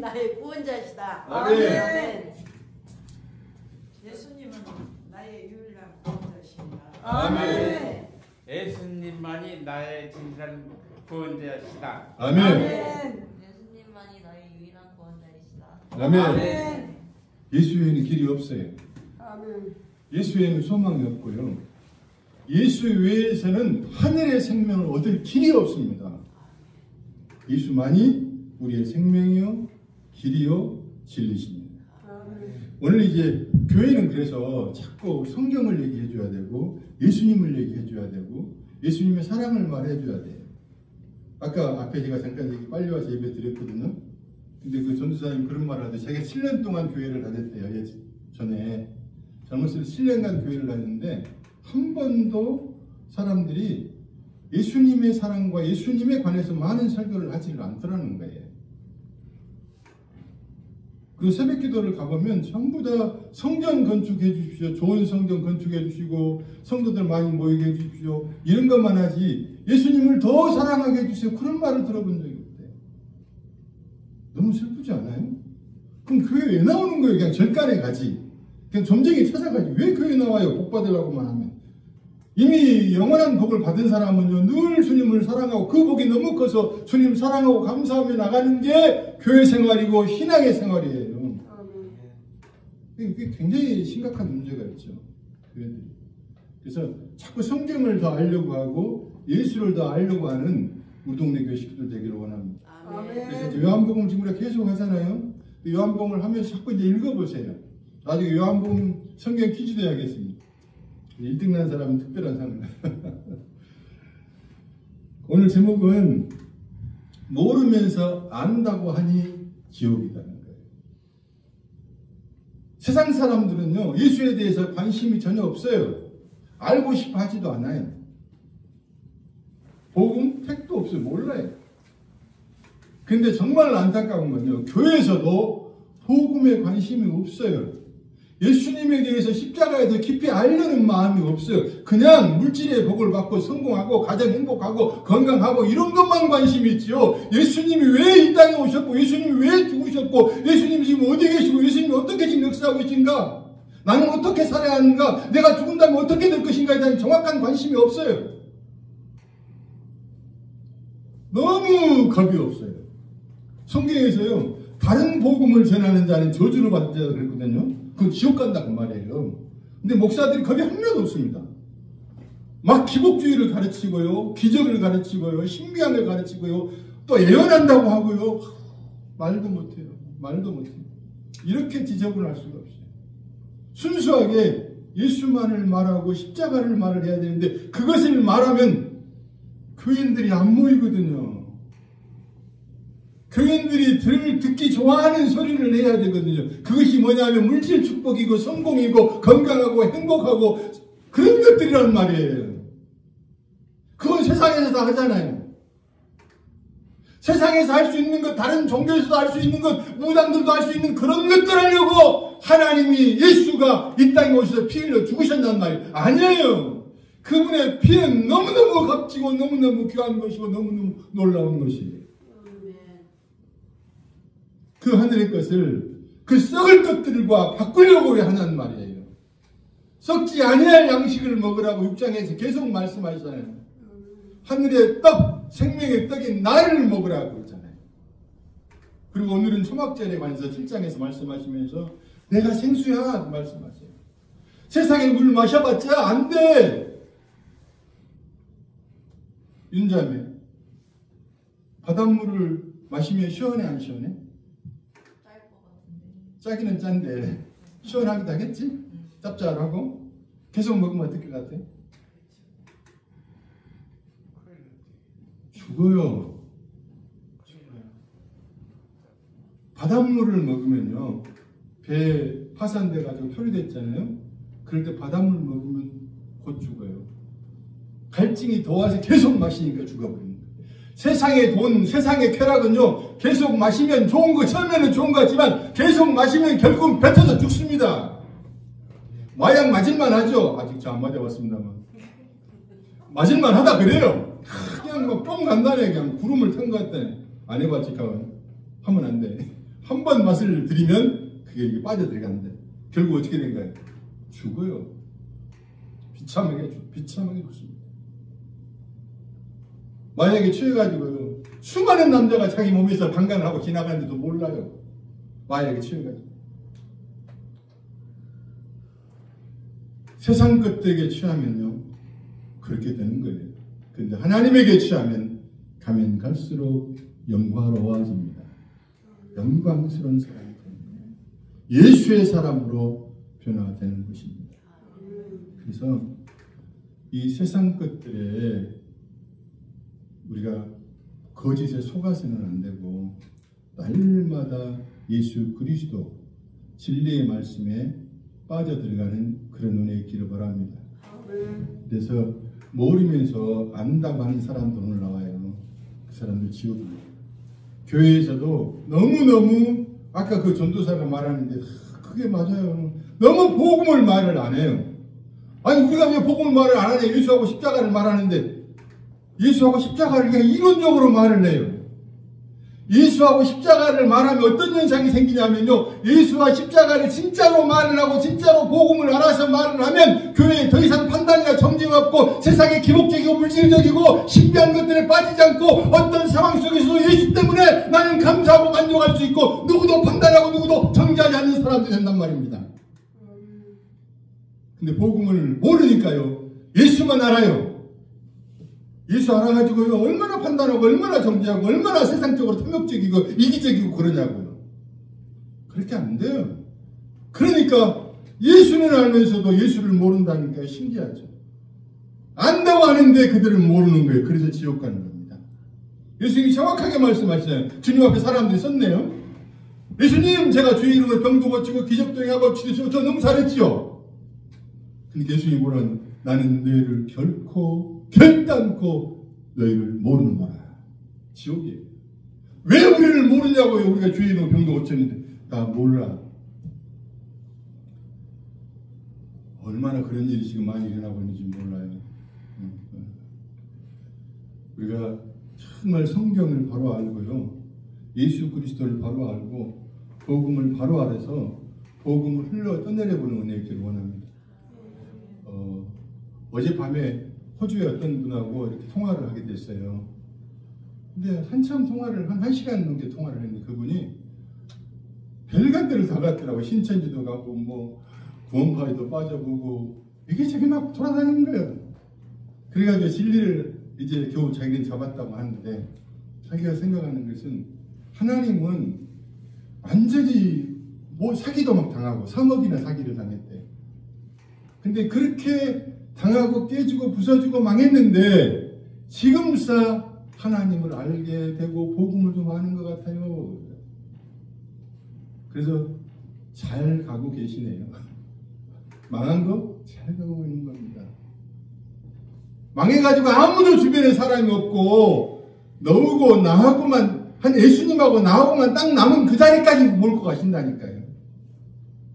나의 구원자시다. 아멘. 아멘. 예수님은 나의 유일한 구원자십니다. 아멘. 예수님만이 나의 진실한 구원자시다. 아멘. 예수님만이 나의 유일한 구원자이시다. 아멘. 예수 외에는 길이 없어요. 아멘. 예수 외에는 소망이 없고요. 예수 외에서는 하늘의 생명을 얻을 길이 없습니다. 예수만이 우리의 생명이요, 길이요, 진리십니다. 오늘 이제 교회는 그래서 자꾸 성경을 얘기해 줘야 되고 예수님을 얘기해 줘야 되고 예수님의 사랑을 말해 줘야 돼요. 아까 앞에 제가 잠깐 얘기 빨리 와서 예배 드렸거든요. 근데 그 전도사님 그런 말을 하는데 자기가 7년 동안 교회를 다녔대요. 전에 젊었을 때 7년간 교회를 다녔는데 한 번도 사람들이 예수님의 사랑과 예수님에 관해서 많은 설교를 하지를 않더라는 거예요. 그 새벽 기도를 가보면 전부 다 성전 건축해 주십시오. 좋은 성전 건축해 주시고 성도들 많이 모이게 해 주십시오. 이런 것만 하지 예수님을 더 사랑하게 해주세요. 그런 말을 들어본 적이 없대요. 너무 슬프지 않아요? 그럼 교회 왜 나오는 거예요? 그냥 절간에 가지. 그냥 점쟁이 찾아가지. 왜 교회 나와요? 복 받으려고만 하면. 이미 영원한 복을 받은 사람은요, 늘 주님을 사랑하고 그 복이 너무 커서 주님 사랑하고 감사하며 나가는 게 교회 생활이고 신앙의 생활이에요. 이게 굉장히 심각한 문제가 있죠. 교회들이. 그래서 자꾸 성경을 더 알려고 하고 예수를 더 알려고 하는 우리 동네 교회 식구들 되기를 원합니다. 그래서 이제 요한복음 지금 우리가 계속 하잖아요. 요한복음을 하면서 자꾸 이제 읽어보세요. 나중에 요한복음 성경 퀴즈도 해야겠습니다. 1등 난 사람은 특별한 상을. 오늘 제목은 모르면서 안다고 하니 지옥이다는 거예요. 세상 사람들은요, 예수에 대해서 관심이 전혀 없어요. 알고 싶어 하지도 않아요. 복음 택도 없어요. 몰라요. 근데 정말 안타까운 건요, 교회에서도 복음에 관심이 없어요. 예수님에 대해서 십자가에 더 깊이 알려는 마음이 없어요. 그냥 물질의 복을 받고 성공하고 가정 행복하고 건강하고 이런 것만 관심이 있지요. 예수님이 왜 이 땅에 오셨고 예수님이 왜 죽으셨고 예수님이 지금 어디 계시고 예수님이 어떻게 지금 역사하고 계신가, 나는 어떻게 살아야 하는가, 내가 죽은다면 어떻게 될 것인가에 대한 정확한 관심이 없어요. 너무 겁이 없어요. 성경에서요, 다른 복음을 전하는 자는 저주를 받는 자다 그랬거든요. 그건 지옥 간다고 말이에요. 근데 목사들이 겁이 하나도 없습니다. 막 기복주의를 가르치고요, 기적을 가르치고요, 신비함을 가르치고요, 또 예언한다고 하고요. 말도 못해요. 말도 못해요. 이렇게 지저분할 수가 없어요. 순수하게 예수만을 말하고 십자가를 말을 해야 되는데 그것을 말하면 교인들이 안 모이거든요. 교인들이 듣기 좋아하는 소리를 해야 되거든요. 그것이 뭐냐면 물질 축복이고 성공이고 건강하고 행복하고 그런 것들이란 말이에요. 그건 세상에서 다 하잖아요. 세상에서 할 수 있는 것, 다른 종교에서도 할 수 있는 것, 무당들도 할 수 있는 그런 것들 하려고 하나님이 예수가 이 땅에 오셔서 피 흘려 죽으셨단 말이에요. 아니에요. 그분의 피는 너무너무 값지고 너무너무 귀한 것이고 너무너무 놀라운 것이에요. 그 하늘의 것을 그 썩을 것들과 바꾸려고 하는 말이에요. 썩지 아니할 양식을 먹으라고 6장에서 계속 말씀하시잖아요. 하늘의 떡, 생명의 떡인 나를 먹으라고 했잖아요. 그리고 오늘은 초막절에 관해서 7장에서 말씀하시면서 내가 생수야 말씀하세요. 세상의 물 마셔봤자 안 돼. 윤자매, 바닷물을 마시면 시원해 안 시원해? 짜기는 짠데 시원하기도 하겠지? 짭짤하고 계속 먹으면 어떨 것 같아? 죽어요. 바닷물을 먹으면요, 배 파산돼가지고 표류됐잖아요. 그럴 때 바닷물 먹으면 곧 죽어요. 갈증이 더 와서 계속 마시니까 죽어버립니다. 세상의 돈, 세상의 쾌락은요, 계속 마시면 좋은 거, 처음에는 좋은 것 같지만 계속 마시면 결국은 뱉어서 죽습니다. 마약 맞을만 하죠? 아직 저 안 맞아봤습니다만. 맞을만 하다 그래요. 그냥 뭐 뻥 간다네. 그냥 구름을 탄 것 같다네. 안 해봤지, 가만. 하면 안 돼. 한 번 맛을 들이면 그게 이렇게 빠져들어가는데 결국 어떻게 된 거예요? 죽어요. 비참하게 죽습니다. 마약에 취해가지고요. 수많은 남자가 자기 몸에서 방광을 하고 지나가는데도 몰라요. 마약에 취해가지고. 세상 것들에게 취하면요. 그렇게 되는 거예요. 그런데 하나님에게 취하면 가면 갈수록 영광로워집니다. 영광스러운 사람이 됩니다. 예수의 사람으로 변화되는 것입니다. 그래서 이 세상 것들에 우리가 거짓에 속아서는 안 되고 날마다 예수 그리스도 진리의 말씀에 빠져들어가는 그런 은혜의 길을 바랍니다. 그래서 모르면서 안다고 하는 사람도 오늘 나와요. 그 사람들 지옥입니다. 교회에서도 너무너무 아까 그 전도사가 말하는데 그게 맞아요. 너무 복음을 말을 안 해요. 아니 우리가 왜 복음을 말을 안 하냐. 예수하고 십자가를 말하는데 예수하고 십자가를 그냥 이론적으로 말을 해요. 예수하고 십자가를 말하면 어떤 현상이 생기냐면요. 예수와 십자가를 진짜로 말을 하고 진짜로 복음을 알아서 말을 하면 교회에 더 이상 판단이나 정죄가 없고 세상에 기복적이고 물질적이고 신비한 것들에 빠지지 않고 어떤 상황 속에서도 예수 때문에 나는 감사하고 만족할 수 있고 누구도 판단하고 누구도 정죄하지 않는 사람들이 된단 말입니다. 근데 복음을 모르니까요. 예수만 알아요. 예수 알아가지고요. 얼마나 판단하고 얼마나 정죄하고 얼마나 세상적으로 탐욕적이고 이기적이고 그러냐고요. 그렇게 안 돼요. 그러니까 예수는 알면서도 예수를 모른다니까 신기하죠. 안다고 하는데 그들은 모르는 거예요. 그래서 지옥 가는 겁니다. 예수님이 정확하게 말씀하시잖아요. 주님 앞에 사람들이 섰네요. 예수님 제가 주의 이름으로 병도 고치고 기적도 행하고 치료시고 저 너무 잘했지요. 근데 예수님이 뭐라는 나는 너희를 결단코 너희를 모르는 거라. 지옥이에요. 왜 우리를 모르냐고요. 우리가 주의 이름으로 병도 고쳤는데 나 몰라. 얼마나 그런 일이 지금 많이 일어나고 있는지 몰라요. 우리가 정말 성경을 바로 알고요. 예수 그리스도를 바로 알고 복음을 바로 알아서 복음을 흘러 떠내려보는 은혜를 기를 원합니다. 어젯밤에 호주의 어떤 분하고 이렇게 통화를 하게 됐어요. 근데 한참 통화를 한 1시간 넘게 통화를 했는데 그분이 별간 데를 다 갔더라고. 신천지도 가고 뭐 구원파에도 빠져보고 이게 저기 막 돌아다니는 거예요. 그래가지고 진리를 이제 겨우 자기는 잡았다고 하는데 자기가 생각하는 것은 하나님은 완전히 뭐 사기도 막 당하고 3억이나 사기를 당했대. 근데 그렇게 당하고 깨지고 부서지고 망했는데 지금사 하나님을 알게 되고 복음을 좀 아는 것 같아요. 그래서 잘 가고 계시네요. 망한 거 잘 가고 있는 겁니다. 망해가지고 아무도 주변에 사람이 없고 너하고 나하고만 한 예수님하고 나하고만 딱 남은 그 자리까지 몰고 가신다니까요.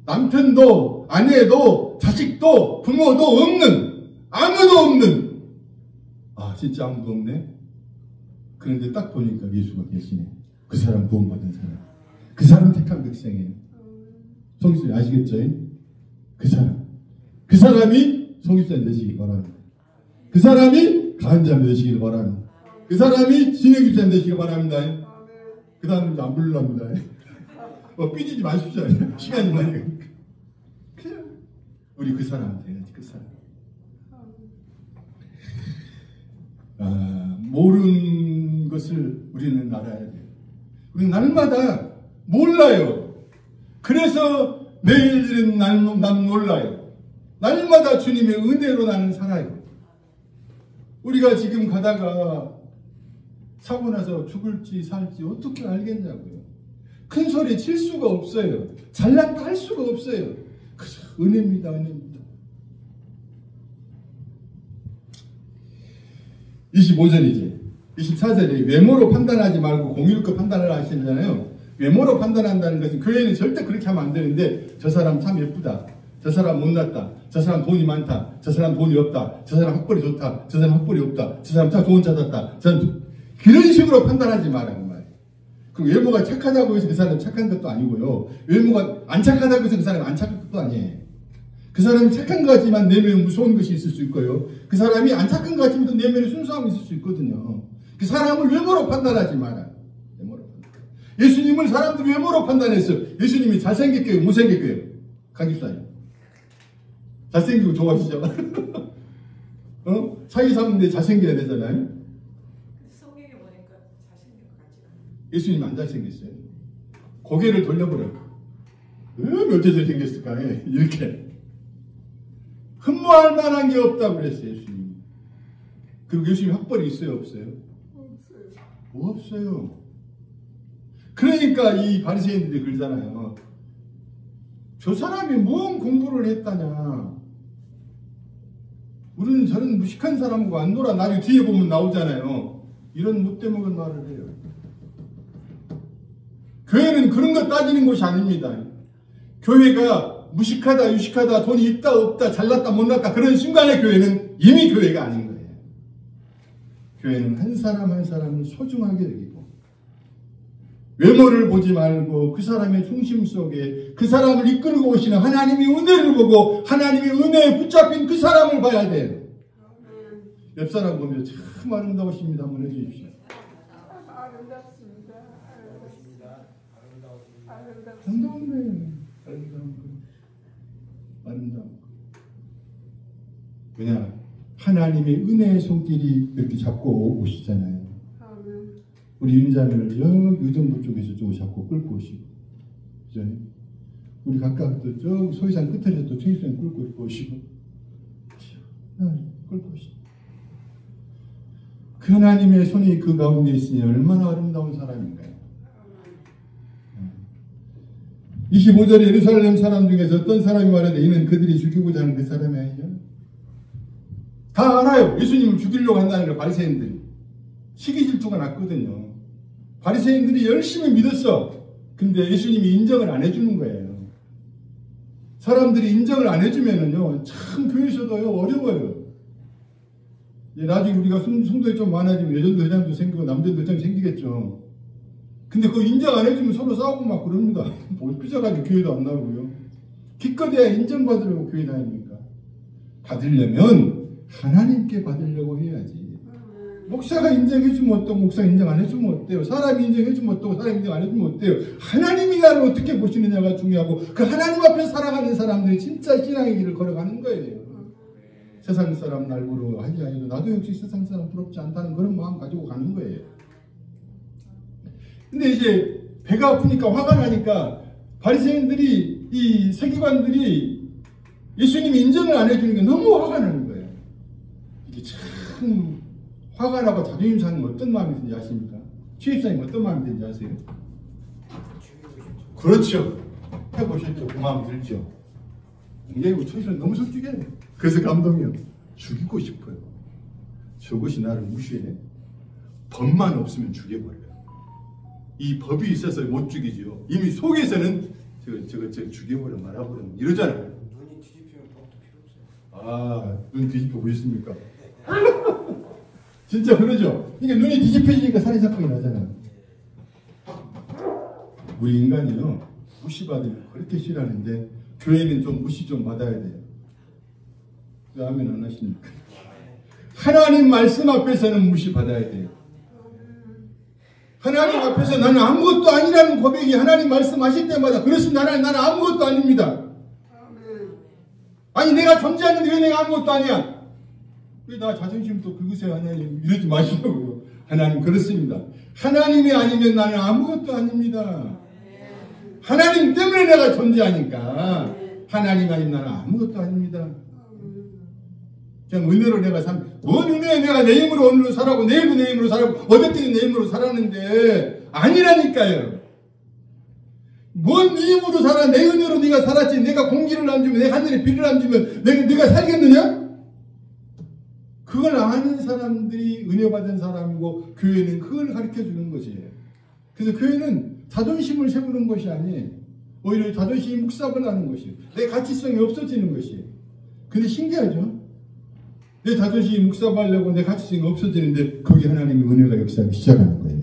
남편도 아내도 자식도 부모도 없는 아무도 없는 진짜 아무도 없네. 그런데 딱 보니까 예수가 계시네. 그 사람 구원받은 사람. 그 사람 택한 백성이에요. 성기수님 아시겠죠? 그 사람이 성기수님 되시길 바랍니다. 그 사람이 가한자님 되시길 바랍니다. 그 사람이 진행기수님 되시길 바랍니다. 그 다음은 안 부르랍니다. 삐지지 마십시오. 시간이 많이 가니까. 우리 그 사람 돼야지. 그 사람. 모르는 것을 우리는 알아야 돼요. 우리는 날마다 몰라요. 그래서 내일은 난 몰라요. 날마다 주님의 은혜로 나는 살아요. 우리가 지금 가다가 사고 나서 죽을지 살지 어떻게 알겠냐고요. 큰 소리 칠 수가 없어요. 잘났다 할 수가 없어요. 그저 은혜입니다. 은혜입니다. 25절이지. 24절에 외모로 판단하지 말고 공의롭게 판단을 하시잖아요. 외모로 판단한다는 것은 교회는 절대 그렇게 하면 안 되는데 저 사람 참 예쁘다. 저 사람 못났다. 저 사람 돈이 많다. 저 사람 돈이 없다. 저 사람 학벌이 좋다. 저 사람 학벌이 없다. 저 사람 참 좋은 차 샀다. 저는 그런 식으로 판단하지 말라는 말이에요. 그 외모가 착하다고 해서 그 사람이 착한 것도 아니고요. 외모가 안 착하다고 해서 그 사람이 안 착한 것도 아니에요. 그 사람이 착한 것 같지만 내면에 무서운 것이 있을 수 있고요. 그 사람이 안 착한 것 같지만 내면에 순수함이 있을 수 있거든요. 그 사람을 외모로 판단하지 마라. 외모로 판단. 예수님을 사람들이 외모로 판단했어요. 예수님이 잘생겼게요? 못생겼게요? 강집사님. 잘생기고 좋아하시죠? 사위 삼는데 잘생겨야 되잖아요. 성경에 보니까 잘생긴 것 같지 않아요. 예수님 안 잘생겼어요. 고개를 돌려버려요. 왜 어째 잘생겼을까? 이렇게. 흠모할 만한 게 없다고 그랬어요, 예수님. 그리고 예수님 학벌이 있어요, 없어요? 없어요. 그러니까 이 바리새인들이 그러잖아요. 저 사람이 뭔 공부를 했다냐. 우리는 저런 무식한 사람하고 안 놀아. 나중에 뒤에 보면 나오잖아요. 이런 못되먹은 말을 해요. 교회는 그런 거 따지는 곳이 아닙니다. 교회가 무식하다, 유식하다, 돈이 있다, 없다, 잘났다, 못났다 그런 순간에 교회는 이미 교회가 아닌 거예요. 교회는 한 사람 한 사람을 소중하게 여기고 외모를 보지 말고 그 사람의 중심 속에 그 사람을 이끌고 오시는 하나님의 은혜를 보고 하나님의 은혜에 붙잡힌 그 사람을 봐야 돼요. 옆 사람 보면 참 아름다우십니다. 한번 해주십시오. 아름답습니다. 아름다운 거예요. 아름다운 거. 아름다운 거. 왜냐? 하나님의 은혜의 손길이 이렇게 잡고 오시잖아요. 우리 윤자매를 여기 의정부 쪽에서 좀 잡고 끌고 오시고, 그죠? 우리 각각 저 소위산 끝에서 또 청일산 끌고 오시고, 끌고 오시고. 그 하나님의 손이 그 가운데 있으니 얼마나 아름다운 사람인가요? 25절에 예루살렘 사람 중에서 어떤 사람이 말하되 이는 그들이 죽이고자 하는 그 사람이 아니냐? 다 알아요. 예수님을 죽이려고 한다는 걸 바리새인들이. 시기 질투가 났거든요. 바리새인들이 열심히 믿었어. 근데 예수님이 인정을 안 해주는 거예요. 사람들이 인정을 안 해주면은요, 참 교회에서도요, 어려워요. 나중에 우리가 성도에 좀 많아지면 여전도 회장도 생기고 남자도 회장이 생기겠죠. 근데 그거 인정 안 해주면 서로 싸우고 막 그럽니다. 뭐 삐져가지고 교회도 안 나오고요. 기껏해야 인정받으려고 교회 다닙니까? 받으려면 하나님께 받으려고 해야지. 목사가 인정해주면 어떠고 목사 인정 안 해주면 어때요? 사람이 인정해주면 어떠고 사람이 인정 안 해주면 어때요? 하나님이 나를 어떻게 보시느냐가 중요하고 그 하나님 앞에 살아가는 사람들이 진짜 신앙의 길을 걸어가는 거예요. 세상 사람 날 부러워하지 아니고 나도 역시 세상 사람 부럽지 않다는 그런 마음 가지고 가는 거예요. 근데 이제 배가 아프니까 화가 나니까 바리새인들이 이 세기관들이 예수님이 인정을 안 해주는 게 너무 화가 나는 거예요. 이게 참 화가 나고 자존심 상하면 어떤 마음이 드는지 아십니까? 취입사님 어떤 마음이 드는지 아세요? 그렇죠. 해보셨죠? 그 마음이 들죠. 굉장히 초이사는 너무 솔직해. 그래서 감동이요. 죽이고 싶어요. 저것이 나를 무시해. 법만 없으면 죽여버려요. 이 법이 있어서 못 죽이죠. 이미 속에서는 저거 죽여버려 말아버려 이러잖아요. 눈이 뒤집히면 법도 필요 없어요. 눈 뒤집혀 보셨습니까? 진짜 그러죠. 그러니까 눈이 뒤집혀지니까 살인사건이 나잖아요. 우리 인간이요. 무시받으면 그렇게 싫어하는데 교회는 좀 무시 좀 받아야 돼요. 왜 아멘 안 하십니까? 하나님 말씀 앞에서는 무시받아야 돼요. 하나님 앞에서 나는 아무것도 아니라는 고백이 하나님 말씀하실 때마다 그렇습니다. 나는 아무것도 아닙니다. 아니 내가 존재하는데 왜 내가 아무것도 아니야? 왜 나 자존심 또 긁으세요 하나님? 이러지 마시라고요. 하나님 그렇습니다. 하나님이 아니면 나는 아무것도 아닙니다. 하나님 때문에 내가 존재하니까 하나님 아니면 나는 아무것도 아닙니다. 그냥 은혜로 내가 뭔 은혜에 내가 내 힘으로 오늘로 살아고 내일도 내 힘으로 살아고 어저께는 내 힘으로 살았는데 아니라니까요. 뭔 네 힘으로 살아? 내 은혜로 네가 살았지. 내가 공기를 안 주면 내 하늘에 비를 안 주면 네가 살겠느냐? 그걸 아는 사람들이 은혜 받은 사람이고 교회는 그걸 가르쳐 주는 것이에요. 그래서 교회는 자존심을 세우는 것이 아니에요. 오히려 자존심이 묵사분하는 것이에요. 내 가치성이 없어지는 것이에요. 근데 신기하죠? 내 자존심이 묵사하려고 내 가치성이 없어지는데 거기 하나님의 은혜가 역사하기 시작하는 거예요.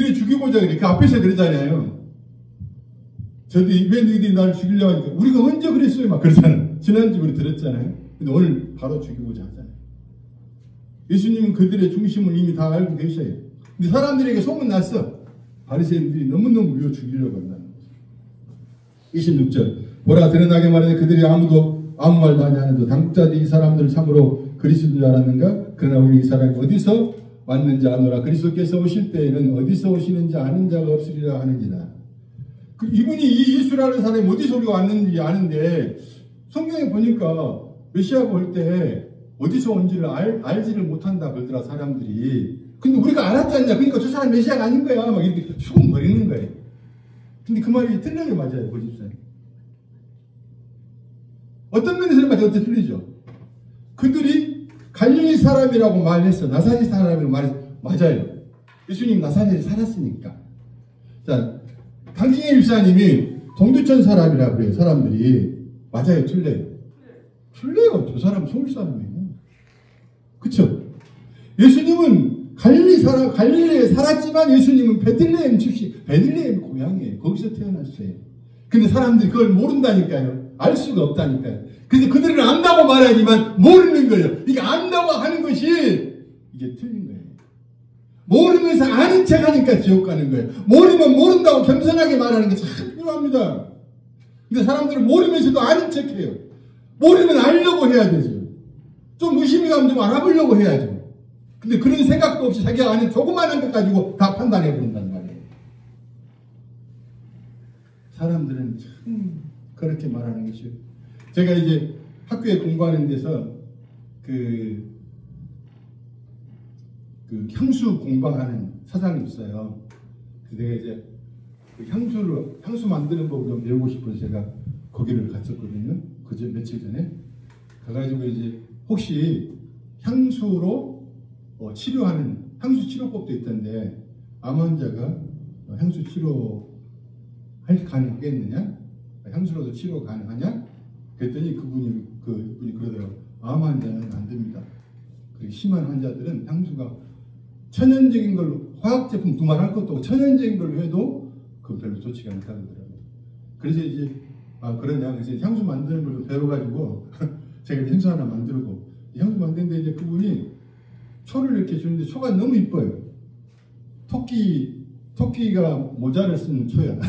너희들이 죽여보자 그래. 그 앞에서 그러잖아요. 저도 왜 너희들이 나를 죽이려고 하니까 우리가 언제 그랬어요? 막 그러잖아요. 지난주 우리 들었잖아요. 근데 오늘 바로 죽이고자 하잖아요. 예수님은 그들의 중심을 이미 다 알고 계셔요. 근데 사람들에게 소문났어. 바리새인들이 너무너무 미워 죽이려고 한다는 거죠. 26절 보라 드러나게 말하되 그들이 아무 말도 하지 않은도 당국자들이 이 사람들을 참으로 그리스도인 줄 알았는가? 그러나 우리 이 사람이 어디서 왔는지 아노라. 그리스도께서 오실 때에는 어디서 오시는지 아는 자가 없으리라 하는지라. 이분이 이 예수라는 사람이 어디서 우리가 왔는지 아는데 성경에 보니까 메시아가 올 때 어디서 온지를 알지를 못한다 그러더라 사람들이. 근데 우리가 알았지 않냐. 그러니까 저 사람 메시아가 아닌 거야. 막 이렇게 수긍거리는 거예요. 근데 그 말이 틀리게 맞아요. 보십시오. 어떤 면에서는 맞아요. 어떻게 틀리죠. 그들이 갈릴리 사람이라고 말했어. 나사렛 사람이라고 말했어. 맞아요. 예수님 나사렛에 살았으니까. 자, 강진혜 일사님이 동두천 사람이라고 그래요. 사람들이. 맞아요. 틀려요. 틀려요. 저 사람 서울 사람이에요. 그쵸? 예수님은 갈릴리에 살았지만 예수님은 베들레헴 출신, 베들레헴 고향이에요. 거기서 태어났어요. 근데 사람들이 그걸 모른다니까요. 알 수가 없다니까요. 그래서 그들은 안다고 말하지만 모르는 거예요. 이게 안다고 하는 것이 이게 틀린 거예요. 모르면서 아는 척 하니까 지옥 가는 거예요. 모르면 모른다고 겸손하게 말하는 게 참 필요합니다. 근데 사람들은 모르면서도 아는 척 해요. 모르면 알려고 해야 되죠. 좀 의심이 가면 좀 알아보려고 해야죠. 근데 그런 생각도 없이 자기가 아는 조그마한 것 가지고 다 판단해 버린단 말이에요. 사람들은 참 그렇게 말하는 것이요. 제가 이제 학교에 공부하는 데서 그 향수 공방하는 사장이 있어요. 그래서 내가 이제 그 향수 만드는 법을 좀 배우고 싶어서 제가 거기를 갔었거든요. 그저 며칠 전에 가가지고 이제 혹시 향수로 치료하는 향수 치료법도 있던데 암 환자가 향수 치료 가능하겠느냐? 향수로도 치료 가능하냐? 그랬더니 그분이 그러더라고요. 암 환자는 안 됩니다. 그리고 심한 환자들은 향수가 천연적인 걸로 화학제품 두말할 것도 없고 천연적인 걸로 해도 그 별로 좋지가 않다고 그러더라고요. 그래서 이제 그러냐? 그래서 향수 만드는 걸 배워가지고 제가 향수 하나 만들고 향수 만드는데 이제 그분이 초를 이렇게 주는데 초가 너무 이뻐요. 토끼가 모자를 쓰는 초야.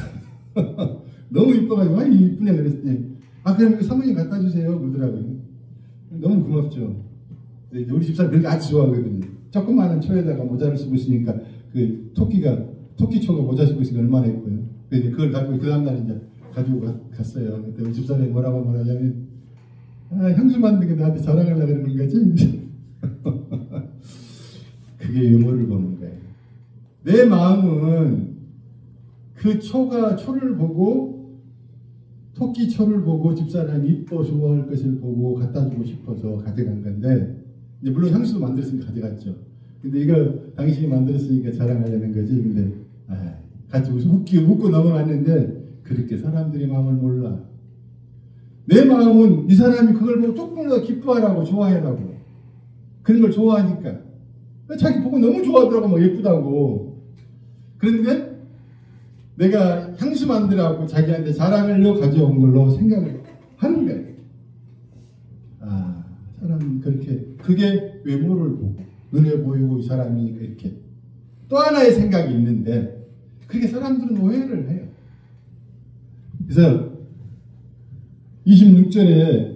너무 이뻐가지고 아니 이쁘네 그랬더니 그럼 사모님 갖다 주세요 그러더라고요. 너무 고맙죠. 우리 집사람 그렇게 아주 좋아하거든요. 조그마한 초에다가 모자를 쓰고 있으니까 그 토끼초가 모자 쓰고 있으니까 얼마나 예뻐요. 그래서 그걸 가지고 그 다음날 이제 가지고 갔어요. 그때 우리 집사람이 뭐라고 말하냐면 향수 만든 게 나한테 자랑하려고 그러는 거지. 그게 유머를 보는 거예요. 내 마음은 그 초를 보고 토끼초를 보고 집사람이 이뻐 좋아할 것을 보고 갖다 주고 싶어서 가져간 건데 이제 물론 향수도 만들었으니까 가져갔죠. 근데 이거 당신이 만들었으니까 자랑하려는 거지. 근데 같이 웃고 넘어갔는데 그렇게 사람들이 마음을 몰라. 내 마음은 이 사람이 그걸 보고 조금 더 기뻐하라고 좋아해라고 그런 걸 좋아하니까 자기 보고 너무 좋아하더라고 막 예쁘다고. 그런데 내가 향수 만들라고 자기한테 자랑하려고 가져온 걸로 생각을 하는 거예요. 사람은 그렇게 그게 외모를 보고 눈에 보이고 이 사람이 이렇게 또 하나의 생각이 있는데 그렇게 사람들은 오해를 해요. 그래서 26절에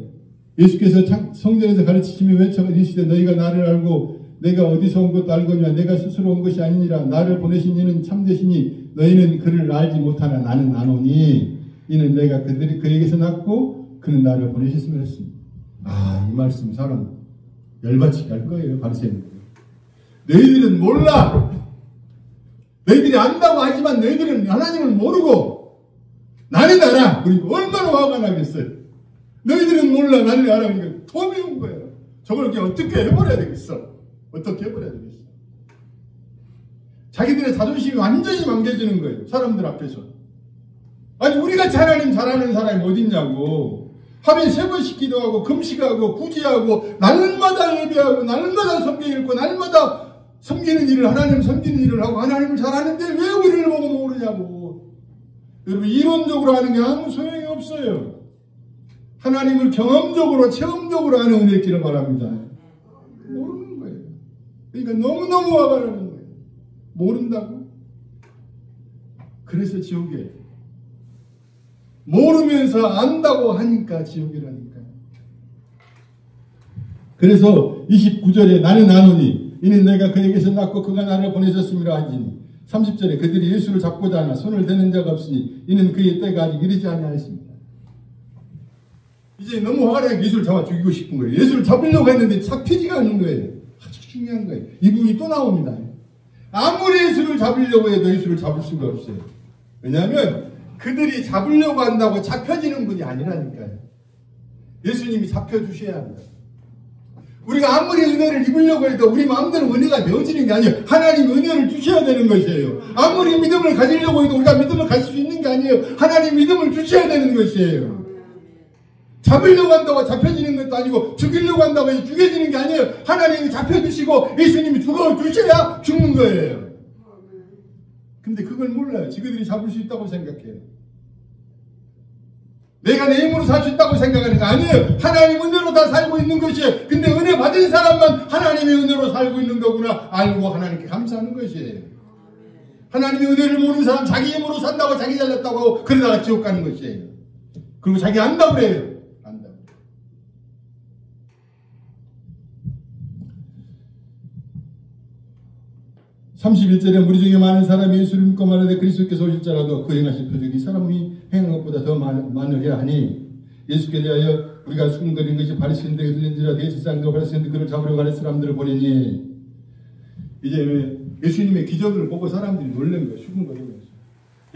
예수께서 성전에서 가르치시며 외쳐 이르시되 너희가 나를 알고 내가 어디서 온 것도 알거니와 내가 스스로 온 것이 아니니라. 나를 보내신 이는 참되시니 너희는 그를 알지 못하나 나는 아노니 이는 내가 그에게서 났고 그는 나를 보내셨음을 했습니다. 이 말씀 사람 열받치게 할 거예요. 바리새인들. 너희들은 몰라. 너희들이 안다고 하지만 너희들은 하나님을 모르고 나는 알아. 그리고 얼마나 화가 나겠어요. 너희들은 몰라 나는 알아. 그러니까 더 미운 거예요. 저걸 그냥 어떻게 해버려야 되겠어. 어떻게 해버려야 되겠어. 자기들의 자존심이 완전히 망개지는 거예요. 사람들 앞에서. 아니 우리같이 하나님 잘하는 사람이 어딨냐고. 하루에 3번씩 기도하고 금식하고 구제하고 날마다 예배하고 날마다 성경 읽고 날마다 섬기는 일을, 하나님 섬기는 일을 하고 하나님을 잘 아는데 왜 우리를 보고 모르냐고. 여러분, 이론적으로 하는 게 아무 소용이 없어요. 하나님을 경험적으로, 체험적으로 하는 은혜 있기를 바랍니다. 모르는 거예요. 그러니까 너무너무 화가 나는 거예요. 모른다고? 그래서 지옥이에요. 모르면서 안다고 하니까 지옥이라니까요. 그래서 29절에 나는 아노니 이는 내가 그에게서 낳고 그가 나를 보내셨음이라 하지니 30절에 그들이 예수를 잡고자 하나 손을 대는 자가 없으니 이는 그의 때가 아직 이르지 아니하였습니다. 이제 너무 화가 나게 예수를 잡아 죽이고 싶은 거예요. 예수를 잡으려고 했는데 잡히지가 않는 거예요. 아주 중요한 거예요. 이 부분이 또 나옵니다. 아무리 예수를 잡으려고 해도 예수를 잡을 수가 없어요. 왜냐하면 그들이 잡으려고 한다고 잡혀지는 분이 아니라니까요. 예수님이 잡혀주셔야 합니다. 우리가 아무리 은혜를 입으려고 해도 우리 마음대로 은혜가 되어지는 게 아니에요. 하나님 은혜를 주셔야 되는 것이에요. 아무리 믿음을 가지려고 해도 우리가 믿음을 가질 수 있는 게 아니에요. 하나님 믿음을 주셔야 되는 것이에요. 잡으려고 한다고 잡혀지는 것도 아니고 죽이려고 한다고 해서 죽여지는 게 아니에요. 하나님이 잡혀주시고 예수님이 죽어주셔야 죽는 거예요. 근데 그걸 몰라요. 지그들이 잡을 수 있다고 생각해요. 내가 내 힘으로 살 수 있다고 생각하는 거 아니에요. 하나님 은혜로 다 살고 있는 것이에요. 근데 은혜 받은 사람만 하나님의 은혜로 살고 있는 거구나 알고 하나님께 감사하는 것이에요. 하나님의 은혜를 모르는 사람 자기 힘으로 산다고 자기 잘났다고 하고 그러다가 지옥 가는 것이에요. 그리고 자기 안다고 그래요. 안다고. 31절에 무리 중에 많은 사람이 예수를 믿고 말하되 그리스도께서 오실지라도 그 행하실 표적이 이 사람이 행한 것보다 더 많으려 하니 예수께 대하여 우리가 수군거리는 것이 바리새인들에게 들린지라 대제사장과 바리새인들 그를 잡으려고 하는 사람들을 보내니 이제 예수님의 기적을 보고 사람들이 놀란 거예요. 수군거리면서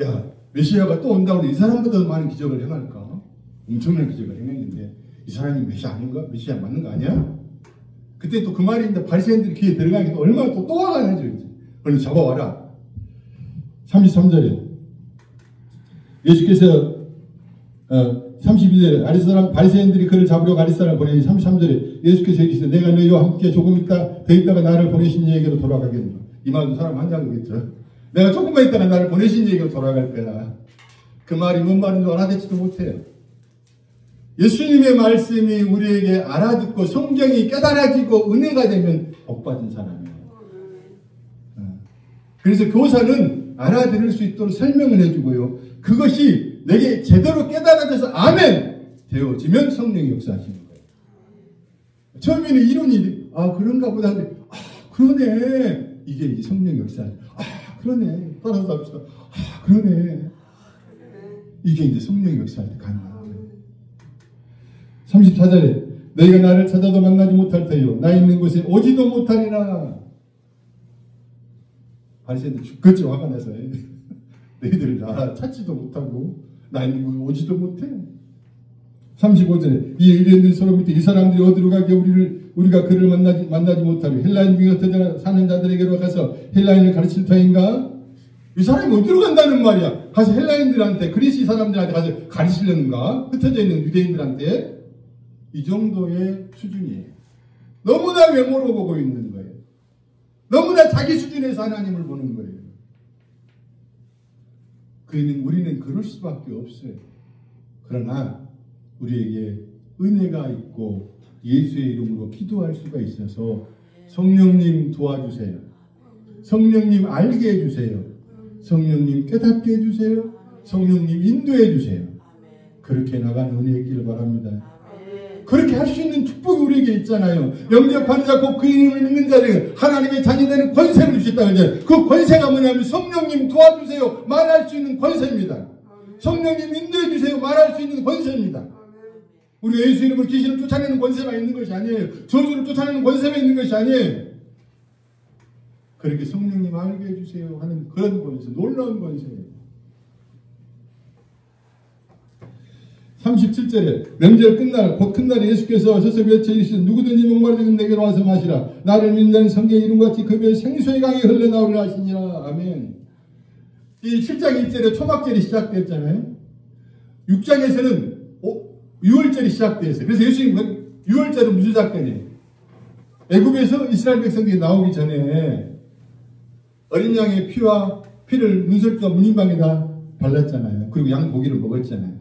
야 메시아가 또 온다고 이 사람보다 더 많은 기적을 행할까? 엄청난 기적을 행했는데 이 사람이 메시아 아닌가? 메시아 맞는 거 아니야? 그때 또 그 말이 있는데 바리새인들이 귀에 들어가니까 얼마나 또 화가 나죠. 이제. 얼른 잡아와라. 33절에 예수께서 32절에 아리사람 바리새인들이 그를 잡으려고 아리사람을 보내니 33절에 예수께서 이르시되 내가 너희와 함께 조금 있다 더 있다가 나를 보내신 이에게로 돌아가겠노라. 이 말은 사람 한장이겠죠. 내가 조금만 있다가 나를 보내신 이에게로 돌아갈 거야. 그 말이 뭔 말인 줄 알아듣지도 못해요. 예수님의 말씀이 우리에게 알아듣고 성경이 깨달아지고 은혜가 되면 복받은 사람이에요. 그래서 교사는 알아들을 수 있도록 설명을 해주고요. 그것이 내게 제대로 깨달아져서 아멘 되어지면 성령이 역사하시는 거예요. 처음에는 이론이 그런가 보다 하는데 그러네. 이게 이제 성령 역사. 그러네. 따라서 합시다. 그러네. 이게 이제 성령 역사할 때 가능합니다. 34절에 너희가 나를 찾아도 만나지 못할 터이요 나 있는 곳에 오지도 못하리라. 바리새인들 죽겠지 화가 나서 너희들 나 찾지도 못하고 나 있는 곳에 오지도 못해. 35절에 이 유대인들이 서로 밑에 이 사람들이 어디로 가게 우리가 그를 만나지 못하려 헬라인 중에 흩어져 사는 자들에게로 가서 헬라인을 가르칠 터인가? 이 사람이 어디로 간다는 말이야? 가서 헬라인들한테 그리스 사람들한테 가서 가르치려는가? 흩어져 있는 유대인들한테 이 정도의 수준이에요. 너무나 외모로 보고 있는 거예요. 너무나 자기 수준에서 하나님을 보는 거예요. 우리는 그럴 수밖에 없어요. 그러나 우리에게 은혜가 있고 예수의 이름으로 기도할 수가 있어서 성령님 도와주세요. 성령님 알게 해주세요. 성령님 깨닫게 해주세요. 성령님 인도해 주세요. 그렇게 나가는 은혜 있기를 바랍니다. 그렇게 할 수 있는 축복이 우리에게 있잖아요. 영접하는 자 곧 그 이름을 믿는 자들에게 하나님의 자녀되는 권세를 주셨다고 하잖아요. 그 권세가 뭐냐면 성령님 도와주세요 말할 수 있는 권세입니다. 성령님 인도해 주세요 말할 수 있는 권세입니다. 우리 예수 이름으로 귀신을 쫓아내는 권세가 있는 것이 아니에요. 저주를 쫓아내는 권세가 있는 것이 아니에요. 그렇게 성령님 알게 해주세요 하는 그런 권세, 놀라운 권세예요. 37절에 명절 끝날 곧 큰날에 예수께서 서서 외쳐 이르시되 누구든지 목마르면 내게로 와서 마시라. 나를 믿는 자는 성경의 이름같이 그 배에 생수의 강이 흘러나오리라 하시니라. 아멘. 이 7장 1절에 초막절이 시작됐잖아요. 6장에서는 6월절이 시작되었어요. 그래서 예수님 6월절은 무슨 사건이에요? 애굽에서 이스라엘 백성들이 나오기 전에 어린 양의 피를 문설주와 문인방에다 발랐잖아요. 그리고 양 고기를 먹었잖아요.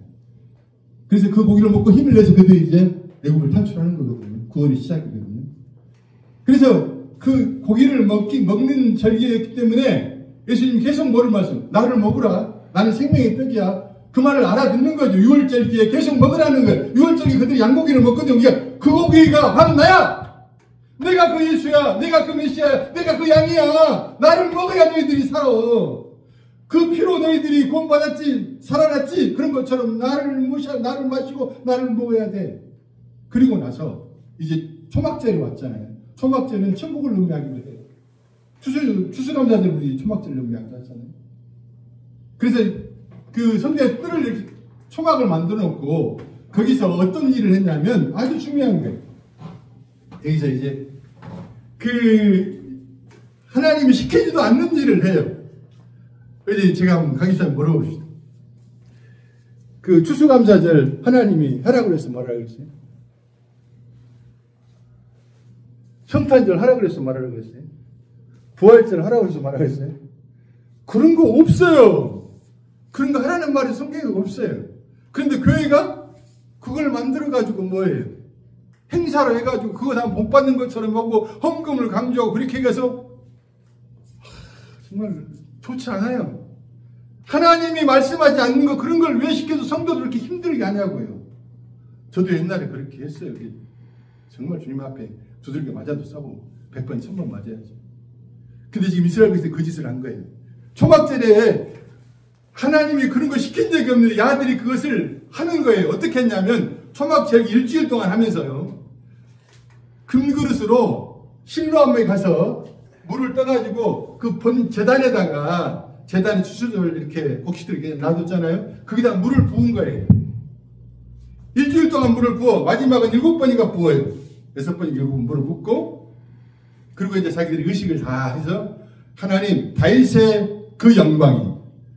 그래서 그 고기를 먹고 힘을 내서 그들이 이제 애굽을 탈출하는 거거든요. 구원의 시작이거든요. 그래서 그 고기를 먹는 절기였기 때문에 예수님이 계속 뭐를 말씀? 나를 먹으라. 나는 생명의 떡이야. 그 말을 알아듣는 거죠. 6월절기에 계속 먹으라는 거예요. 6월절기 그들이 양고기를 먹거든요. 그러니까 그 고기가 바로 나야. 내가 그 예수야. 내가 그 메시아야. 내가 그 양이야. 나를 먹어야 너희들이 살아. 그 피로 너희들이 구원받았지, 살아났지. 그런 것처럼 나를 마시고 나를 먹어야 돼. 그리고 나서 이제 초막절이 왔잖아요. 초막절은 천국을 의미하기도 해요. 추수감사절이 초막절을 의미하기도 하잖아요. 그래서 그 성전에 뜰을 이렇게 초막을 만들어 놓고 거기서 어떤 일을 했냐면 아주 중요한 거예요. 여기서 이제 그 하나님이 시키지도 않는 일을 해요. 이제 제가 한번 가기사님 물어봅시다. 그 추수감사절 하나님이 하라고 해서 뭐라고 그랬어요? 성탄절 하라고 해서 뭐라고 그랬어요? 부활절 하라고 해서 뭐라고 했어요? 그런 거 없어요. 그런 거 하라는 말이 성경에 없어요. 그런데 교회가 그걸 만들어가지고 뭐예요? 행사로 해가지고 그거 다 복 받는 것처럼 하고 헌금을 강조하고 그렇게 해서 정말 좋지 않아요. 하나님이 말씀하지 않는 거 그런 걸 왜 시켜서 성도들 이렇게 힘들게 하냐고요. 저도 옛날에 그렇게 했어요. 정말 주님 앞에 두들겨 맞아도 싸고 100번 1000번 맞아야죠. 근데 지금 이스라엘에서 그 짓을 한 거예요. 초막절에 하나님이 그런 거 시킨 적이 없는데 야들이 그것을 하는 거예요. 어떻게 했냐면 초막절 일주일 동안 하면서요. 금그릇으로 실로암에 가서 물을 떠가지고 그 재단에다가 재단에 추수들 이렇게 곡식들 이렇게 놔뒀잖아요. 거기다 물을 부은 거예요. 일주일 동안 물을 부어 마지막은 7번인가 부어요. 6번인가 7번 물을 붓고 그리고 이제 자기들이 의식을 다 해서 하나님 다윗의 그 영광이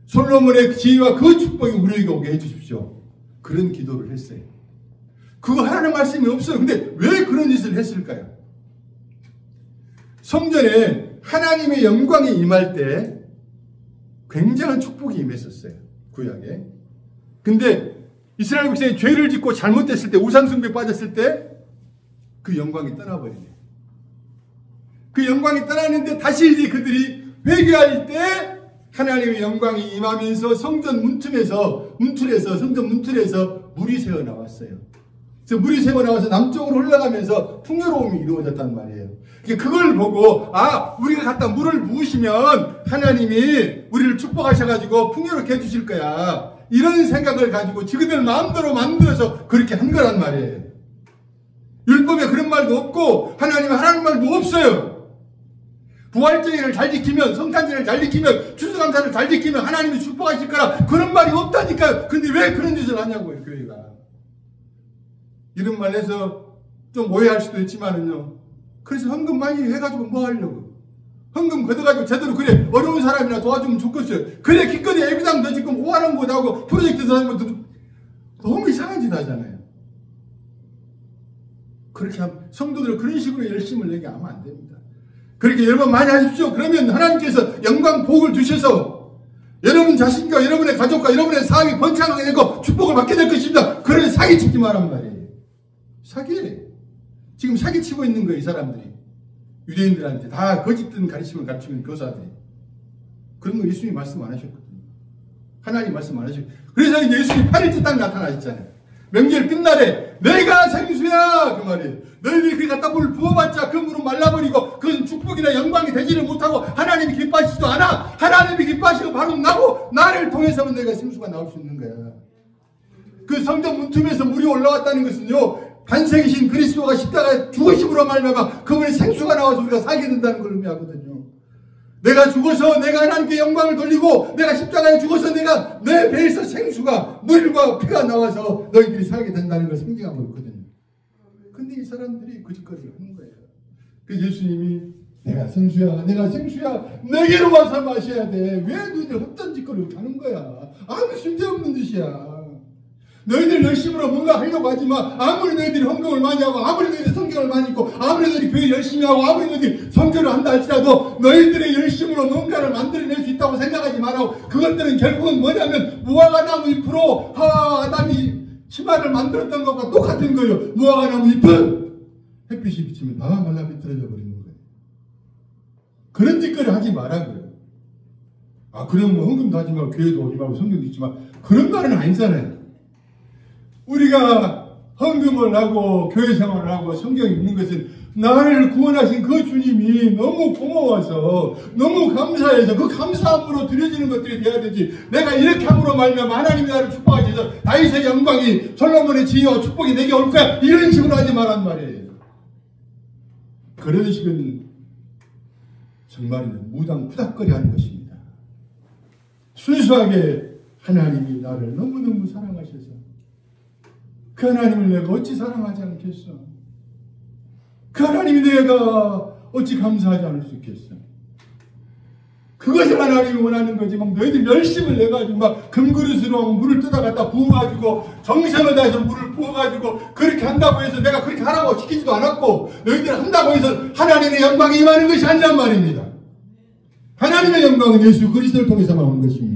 솔로몬의 지혜와 그 축복이 우리에게 오게 해주십시오. 그런 기도를 했어요. 그거 하라는 말씀이 없어요. 근데 왜 그런 짓을 했을까요? 성전에 하나님의 영광이 임할 때 굉장한 축복이 임했었어요. 구약에. 근데 이스라엘 백성이 죄를 짓고 잘못됐을 때 우상숭배에 빠졌을 때 그 영광이 떠나버리네. 그 영광이 떠나는데 다시 이제 그들이 회개할 때 하나님의 영광이 임하면서 성전 문틀에서 성전 문틀에서 물이 새어 나왔어요. 그래서 물이 새어 나와서 남쪽으로 흘러가면서 풍요로움이 이루어졌단 말이에요. 그걸 보고 우리가 갖다 물을 부으시면 하나님이 우리를 축복하셔가지고 풍요롭게 해주실 거야. 이런 생각을 가지고 지그들 마음대로 만들어서 그렇게 한 거란 말이에요. 율법에 그런 말도 없고 하나님이 하라는 말도 없어요. 부활절을 잘 지키면 성탄절을 잘 지키면 추수감사를 잘 지키면 하나님이 축복하실 거라 그런 말이 없다니까요. 근데 왜 그런 짓을 하냐고요. 교회가. 이런 말 해서 좀 오해할 수도 있지만은요. 그래서 헌금 많이 해가지고 뭐 하려고. 헌금 걷어가지고 제대로 그래 어려운 사람이나 도와주면 좋겠어요. 그래 기껏이 예비당도 지금 호환한 것도 하고 프로젝트도 하는 것도 너무 이상한 짓 하잖아요. 그렇게 하면 성도들은 그런 식으로 열심을 내게 하면 안 됩니다. 그렇게 여러분 많이 하십시오. 그러면 하나님께서 영광 복을 주셔서 여러분 자신과 여러분의 가족과 여러분의 사업이 번창하게 되고 축복을 받게 될 것입니다. 그런 사기치지 말란 말이에요. 사기예요. 지금 사기치고 있는 거예요. 이 사람들이. 유대인들한테 다 거짓된 가르침을 가르치는 교사들이. 그런 거 예수님이 말씀 안 하셨거든요. 하나님 말씀 안 하셨거든요. 그래서 이제 예수님이 8일째 딱 나타나셨잖아요. 명절 끝날에 내가 생수야 그 말이에요. 너희들이 그 갖다 물 부어봤자 그 물은 말라버리고 그것은 축복이나 영광이 되지를 못하고 하나님이 기뻐하시지도 않아. 하나님이 기뻐하시고 바로 나고 나를 통해서만 내가 생수가 나올 수 있는 거야. 그 성전 문틈에서 물이 올라왔다는 것은요 반석이신 그리스도가 십자가에 죽으심으로 말미암아 그분의 생수가 나와서 우리가 살게 된다는 걸 의미하거든요. 내가 죽어서 내가 하나님께 영광을 돌리고 내가 십자가에 죽어서 내가 내 배에서 생수가 물과 피가 나와서 너희들이 살게 된다는 걸 상징하고 있거든요. 근데 이 사람들이 거짓거리를 하는 거예요. 그래서 예수님이 내가 생수야 내게로 와서 마셔야 돼. 왜 너희들 헛된 짓거리를 하는 거야. 아무 쓸데없는 짓이야. 너희들 열심으로 뭔가 하려고 하지만 아무리 너희들이 헌금을 많이 하고 아무리 너희들이 성경을 많이 읽고 아무리 너희들이 교회 열심히 하고 아무리 너희들이 선교를 한다 할지라도 너희들의 열심으로 뭔가를 만들어낼 수 있다고 생각하지 말고 그것들은 결국은 뭐냐면 무화과 나무 잎으로 하와 아담이 치마를 만들었던 것과 똑같은 거예요. 무화과 나무 잎은 햇빛이 비치면 다 말라 비틀어져 버리는 거예요. 그런 짓거리 하지 말라고요. 아, 그럼 뭐 헌금도 하지 말고 교회도 오지 말고 성경도 읽지 말고 그런 말은 아니잖아요. 우리가 헌금을 하고 교회 생활을 하고 성경 읽는 것은 나를 구원하신 그 주님이 너무 고마워서 너무 감사해서 그 감사함으로 드려지는 것들이 돼야 되지. 내가 이렇게 함으로 말미암아 하나님이 나를 축복하셔서 다윗의 영광이 솔로몬의 지혜와 축복이 내게 올 거야. 이런 식으로 하지 말란 말이에요. 그런 식은 정말 무당 푸닥거리 하는 것입니다. 순수하게 하나님이 나를 너무너무 사랑하셔서 그 하나님을 내가 어찌 사랑하지 않겠어? 그 하나님이 내가 어찌 감사하지 않을 수 있겠어? 그것을 하나님이 원하는 거지. 막 너희들 열심을 내가지고 막 금그릇으로 물을 뜯어갖다 부어가지고 정성을 다해서 물을 부어가지고 그렇게 한다고 해서 내가 그렇게 하라고 시키지도 않았고 너희들 한다고 해서 하나님의 영광이 임하는 것이 아니란 말입니다. 하나님의 영광은 예수 그리스도를 통해서만 오는 것입니다.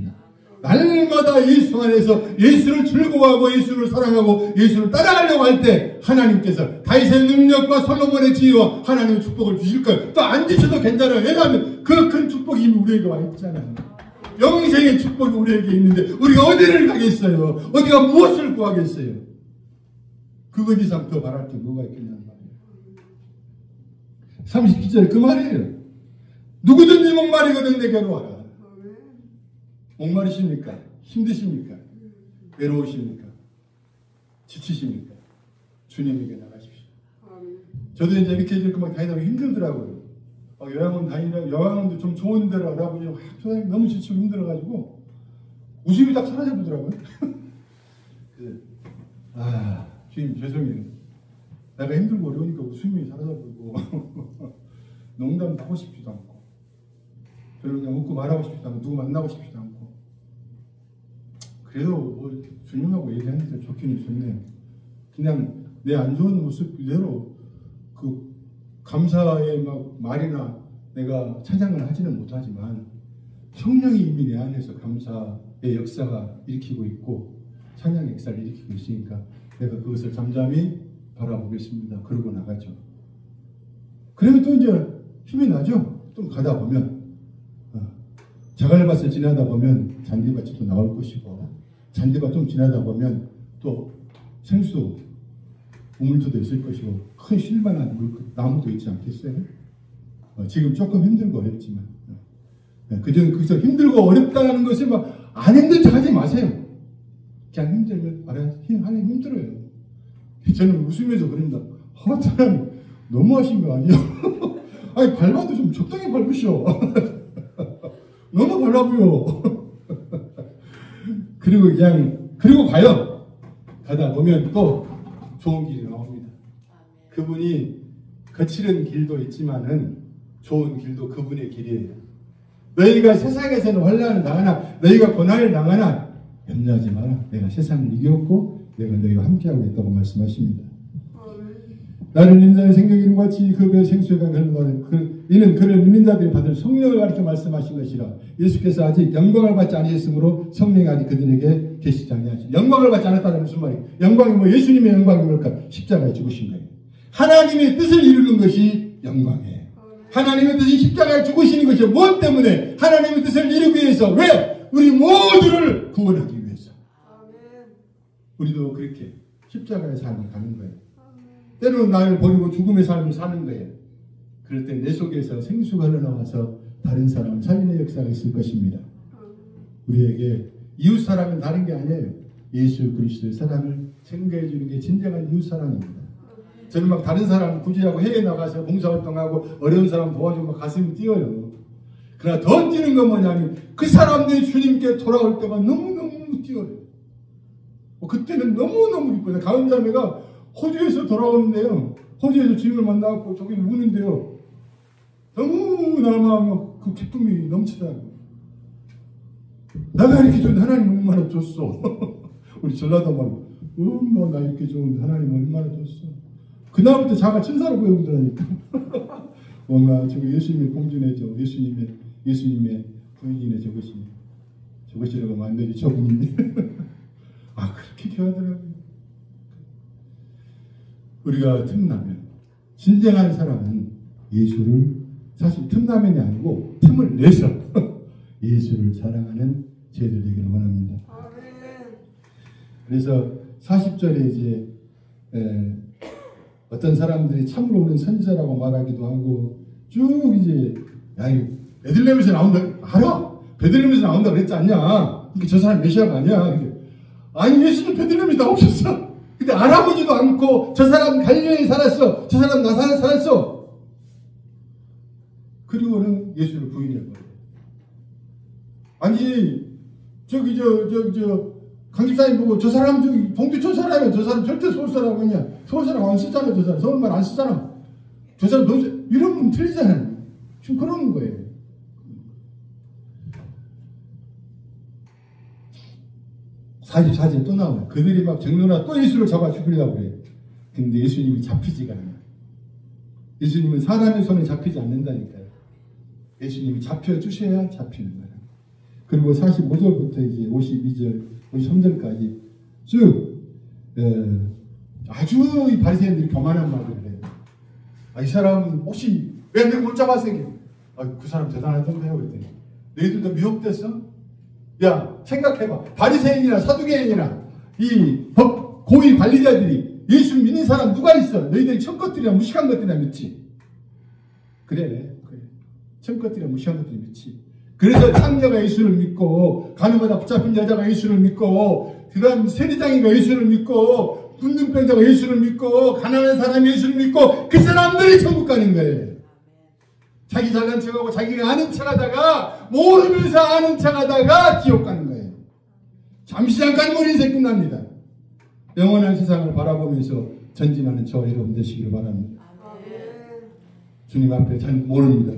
날마다 예수 안에서 예수를 즐거워하고 예수를 사랑하고 예수를 따라가려고 할 때 하나님께서 다윗의 능력과 솔로몬의 지혜와 하나님의 축복을 주실 거예요. 또 안 주셔도 괜찮아요. 왜냐하면 그 큰 축복이 이미 우리에게 와 있잖아요. 영생의 축복이 우리에게 있는데 우리가 어디를 가겠어요? 어디가 무엇을 구하겠어요? 그것 이상 더 바랄 게 뭐가 있겠냐는 말이에요. 30기절 그 말이에요. 누구든지 목마르거든 내게로 와라. 목마르십니까? 힘드십니까? 외로우십니까? 지치십니까? 주님에게 나가십시오. 저도 이제 이렇게 막 다니다 보면 힘들더라고요. 여행원도 좀 좋은 데로 알아보니 너무 지치고 힘들어가지고 웃음이 딱 사라져 보더라고요. 아, 주님 죄송해요. 내가 힘들고 어려우니까 웃음이 사라져 버리고 농담도 하고 싶지도 않고 별로 그냥 웃고 말하고 싶지도 않고 누구 만나고 싶지도 않고 그래도 뭐 주님하고 얘기하는 게 좋기는 좋네요. 그냥 내 안 좋은 모습 그대로 그 감사의 막 말이나 내가 찬양을 하지는 못하지만 성령이 이미 내 안에서 감사의 역사가 일으키고 있고 찬양의 역사를 일으키고 있으니까 내가 그것을 잠잠히 바라보겠습니다. 그러고 나가죠. 그러면 또 이제 힘이 나죠. 또 가다 보면 자갈밭을 지나다 보면 잔디밭이 또 나올 것이고 잔디밭 좀 지나다 보면 또 생수 우물토도 있을 것이고 큰 쉴만한 나무도 있지 않겠어요? 지금 조금 힘들고 어렵지만 그저 거기서 힘들고 어렵다는 것을 막 안 힘든 척 하지 마세요. 그냥 힘들면 하나님 힘들어요. 저는 웃으면서 그럽니다. 하나님 너무하신 거 아니에요? 아니 밟아도 좀 적당히 밟으시오. 너무 밟아보여. 그리고 가요. 가다 보면 또 좋은 길이 나옵니다. 그분이 거칠은 길도 있지만은 좋은 길도 그분의 길이에요. 너희가 세상에서는 환난을 당하나 너희가 고난을 당하나 염려하지 마라. 내가 세상을 이겼고 내가 너희와 함께하고 있다고 말씀하십니다. 나를 믿는 자의 생명이 이름과 같이 그 배의 생수에 가는 이는 그를 믿는 자들이 받을 성령을 가리켜 말씀하신 것이라. 예수께서 아직 영광을 받지 아니했으므로 성령이 아직 그들에게 계시지 아니하시니. 영광을 받지 않았다는 무슨 말이에요? 영광이 뭐 예수님의 영광이 뭘까? 십자가에 죽으신 거예요. 하나님의 뜻을 이루는 것이 영광이에요. 하나님의 뜻이 십자가에 죽으시는 것이 무엇 때문에? 하나님의 뜻을 이루기 위해서. 왜? 우리 모두를 구원하기 위해서. 우리도 그렇게 십자가의 삶을 가는 거예요. 때로는 나를 버리고 죽음의 삶을 사는 거예요. 그럴 때 내 속에서 생수가 흘러나와서 다른 사람을 살리는 역사가 있을 것입니다. 우리에게 이웃 사랑은 다른 게 아니에요. 예수 그리스도의 사랑을 생각해 주는 게 진정한 이웃 사랑입니다. 저는 막 다른 사람 구제하고 해외 나가서 봉사활동하고 어려운 사람 도와주고 막 가슴이 뛰어요. 그러나 더 뛰는 건 뭐냐면 그 사람들이 주님께 돌아올 때가 너무너무 뛰어요. 그때는 너무너무 기뻐요. 가은자매가 호주에서 돌아오는데요. 호주에서 주님을 만나고 저기 우는데요. 너무나 그 기쁨이 넘치더라고요. 내가 이렇게 줬는데 하나님 얼마나 줬어. 우리 전라도 말 나 이렇게 좋은데 하나님 얼마나 줬어. 그날부터 자가 천사로 보여보더라니까. 뭔가 저거 예수님의 공주네죠. 예수님의 부인이네 저것이라고 만들이 저분이네. 아 그렇게 귀하더라고요. 우리가 틈나면 진정한 사람은 예수를 사실 틈나면이 아니고 틈을 내서 예수를 사랑하는 저희들 되기를 원합니다. 그래서 40절에 이제 어떤 사람들이 참으로 우리는 선지자라고 말하기도 하고 쭉 이제 베들레헴에서 나온다 알아? 베들레헴에서 나온다 그랬지 않냐? 그러니까 저 사람 메시아가 아니야. 아니 예수님 베들레헴에 나오셨어. 근데 알아보지도 않고 저 사람 갈릴리에 살았어. 저 사람 나사렛 살았어. 그리고는 예수를 부인해버려. 아니 저기 강 집사님 보고 저 사람 저기 동두천 사람이야. 저 사람 절대 서울 사람 아니야. 서울 사람 안 쓰잖아. 저 사람 서울말 안 쓰잖아. 저 사람 너 이런 분 틀리잖아요. 지금 그러는 거예요. (44절) 또 나와요. 그들이 막 정로나 또 예수를 잡아 죽이려고 그래요. 근데 예수님이 잡히지가 않아요. 예수님은 사람의 손에 잡히지 않는다니까요. 예수님이 잡혀주셔야 잡히는 거예요. 그리고 45절부터 이제 52절, 53절까지 쭉 아주 이 바리새인들이 교만한 말을 해요. 이 사람 혹시 왜 내가 못 잡았어? 그 사람 대단하던데요. 그랬더니 너희들도 미혹됐어? 야 생각해봐. 바리새인이나 사두개인이나 이 법 고위 관리자들이 예수 믿는 사람 누가 있어? 너희들이 천 것들이나 무식한 것들이나 믿지. 그래. 천 것들이나 무식한 것들이 믿지. 그래서 창녀가 예수를 믿고 가늠하다 붙잡힌 여자가 예수를 믿고 그 다음 세리장이가 예수를 믿고 문둥병자가 예수를 믿고 가난한 사람이 예수를 믿고 그 사람들이 천국 가는 거예요. 자기 잘난 척하고 자기가 아는 척하다가 모르면서 아는 척하다가 지옥 가는 거예요. 잠시 잠깐 우리 인생 끝납니다. 영원한 세상을 바라보면서 전진하는 저 여러분 되시기를 바랍니다. 주님 앞에 잘 모릅니다.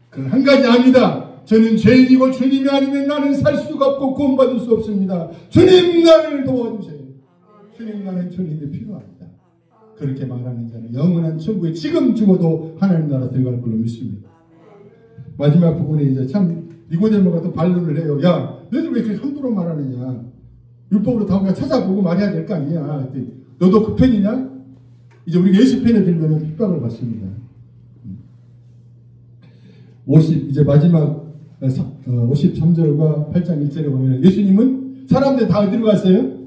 그건 한 가지 압니다. 저는 죄인이고 주님이 아니면 나는 살 수가 없고 구원받을 수 없습니다. 주님 나를 도와주세요. 주님 나는 주님이 필요합니다. 그렇게 말하는 자는 영원한 천국에 지금 죽어도 하나님 나라 들어갈 걸로 믿습니다. 마지막 부분에 이제 참 니고데모가 또 반론을 해요. 야 너희들 왜 이렇게 함부로 말하느냐. 율법으로 다 우리가 찾아보고 말해야 될 거 아니냐. 너도 그 편이냐? 이제 우리가 예수 편에 들면 핍박을 받습니다. 이제 마지막 53절과 8장 1절에 보면 예수님은 사람들 다 어디로 갔어요?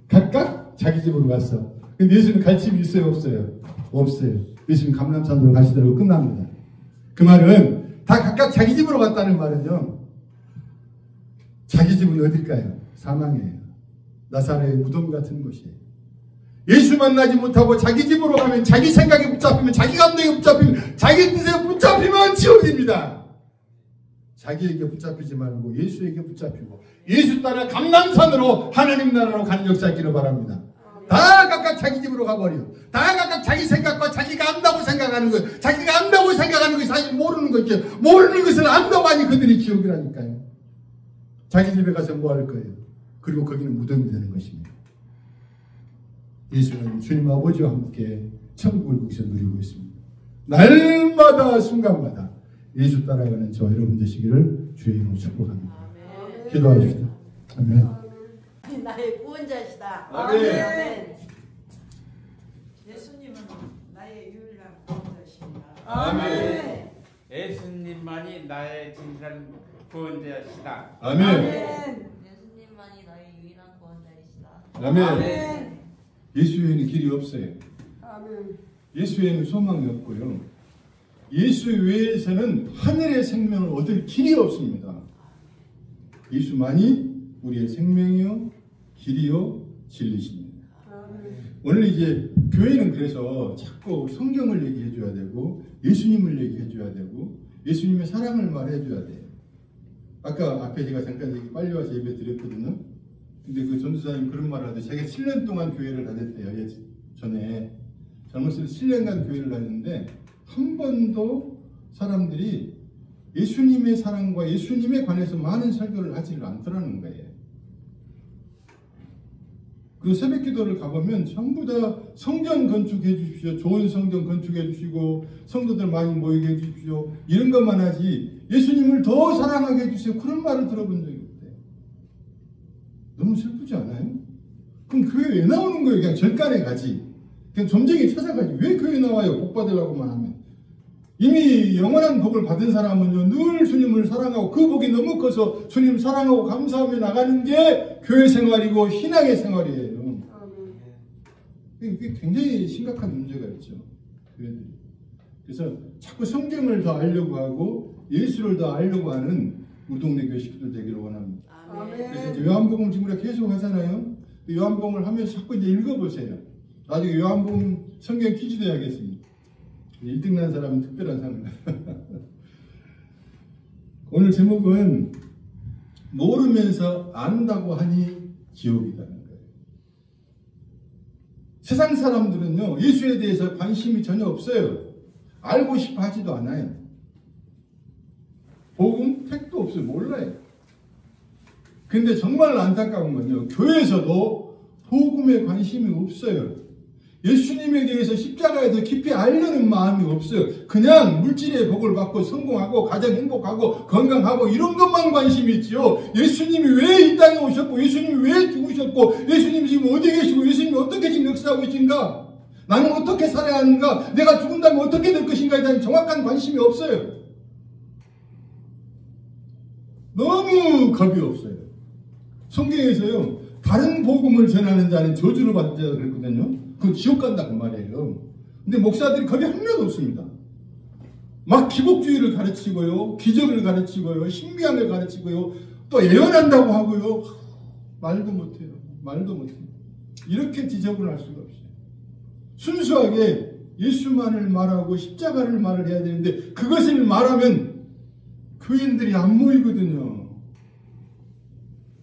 각각 자기 집으로 갔어. 근데 예수님 갈 집이 있어요? 없어요? 없어요. 예수님 감람산으로 가시더라고 끝납니다. 그 말은 다 각각 자기 집으로 갔다는 말은요. 자기 집은 어딜까요? 사망이에요. 나사렛의 무덤 같은 곳이에요. 예수 만나지 못하고 자기 집으로 가면 자기 생각에 붙잡히면 자기 감정에 붙잡히면 자기 뜻에 붙잡히면 지옥입니다. 자기에게 붙잡히지 말고 예수에게 붙잡히고 예수 따라 감람산으로 하나님 나라로 가는 역사 있기를 바랍니다. 다 각각 자기 집으로 가버려. 다 각각 자기 생각과 자기가 안다고 생각하는 것, 자기가 안다고 생각하는 것이 사실 모르는 거죠. 모르는 것을 안다고 하니 그들이 지옥이라니까요. 자기 집에 가서 뭐 할 거예요? 그리고 거기는 무덤이 되는 것입니다. 예수는 주님 아버지와 함께 천국을 거기서 누리고 있습니다. 날마다 순간마다 예수 따라가는 저 여러분 되시기를 주의 이름으로 축복합니다. 기도하십시다. 아멘. 나의 구원자시다. 아멘. 예수님은 나의 유일한 구원자십니다. 아멘. 예수님만이 나의 진실한 구원자시다. 아멘. 예수님만이 나의 유일한 구원자이시다. 아멘. 예수 외에는 길이 없어요. 아멘. 예수 외에는 소망이 없고요. 예수 외에서는 하늘의 생명을 얻을 길이 없습니다. 예수만이 우리의 생명이요 길이요 진리십니다. 오늘 이제 교회는 그래서 자꾸 성경을 얘기해 줘야 되고 예수님을 얘기해 줘야 되고 예수님의 사랑을 말해 줘야 돼요. 아까 앞에 제가 잠깐 얘기 빨리 와서 예배 드렸거든요. 근데 그 전도사님 그런 말을 하는데 자기가 7년 동안 교회를 다녔대요. 전에 젊었을 때 7년간 교회를 다녔는데 한 번도 사람들이 예수님의 사랑과 예수님에 관해서 많은 설교를 하지를 않더라는 거예요. 그 새벽 기도를 가보면 전부 다 성전 건축해 주십시오. 좋은 성전 건축해 주시고 성도들 많이 모이게 해 주십시오. 이런 것만 하지 예수님을 더 사랑하게 해주세요. 그런 말을 들어본 적이 없대요. 너무 슬프지 않아요? 그럼 교회 왜 나오는 거예요? 그냥 절간에 가지. 그냥 점쟁이 찾아가지. 왜 교회 나와요? 복 받으려고만 하면. 이미 영원한 복을 받은 사람은요, 늘 주님을 사랑하고 그 복이 너무 커서 주님을 사랑하고 감사하며 나가는 게 교회 생활이고 신앙의 생활이에요. 이게 굉장히 심각한 문제가 있죠. 교회들이. 그래서 자꾸 성경을 더 알려고 하고 예수를 더 알려고 하는 우리 동네 교회 식구들 되기를 원합니다. 그래서 이제 요한복음 지금 우리가 계속 하잖아요. 요한복음을 하면서 자꾸 이제 읽어보세요. 나중에 요한복음 성경 퀴즈도 해야겠습니다. 1등 난 사람은 특별한 상을. 오늘 제목은 모르면서 안다고 하니 지옥이라는 거예요. 세상 사람들은요, 예수에 대해서 관심이 전혀 없어요. 알고 싶어 하지도 않아요. 복음 택도 없어요. 몰라요. 근데 정말 안타까운 건요, 교회에서도 복음에 관심이 없어요. 예수님에 대해서 십자가에 더 깊이 알려는 마음이 없어요. 그냥 물질의 복을 받고 성공하고 가정 행복하고 건강하고 이런 것만 관심이 있지요. 예수님이 왜 이 땅에 오셨고 예수님이 왜 죽으셨고 예수님이 지금 어디 계시고 예수님이 어떻게 지금 역사하고 계신가, 나는 어떻게 살아야 하는가, 내가 죽은다면 어떻게 될 것인가에 대한 정확한 관심이 없어요. 너무 겁이 없어요. 성경에서요, 다른 복음을 전하는 자는 저주를 받는 자가 그랬거든요. 그건 지옥 간다고 말이에요. 근데 목사들이 겁이 하나도 없습니다. 막 기복주의를 가르치고요, 기적을 가르치고요, 신비함을 가르치고요, 또 예언한다고 하고요. 말도 못해요. 말도 못해요. 이렇게 지저분할 수가 없어요. 순수하게 예수만을 말하고 십자가를 말을 해야 되는데 그것을 말하면 교인들이 안 모이거든요.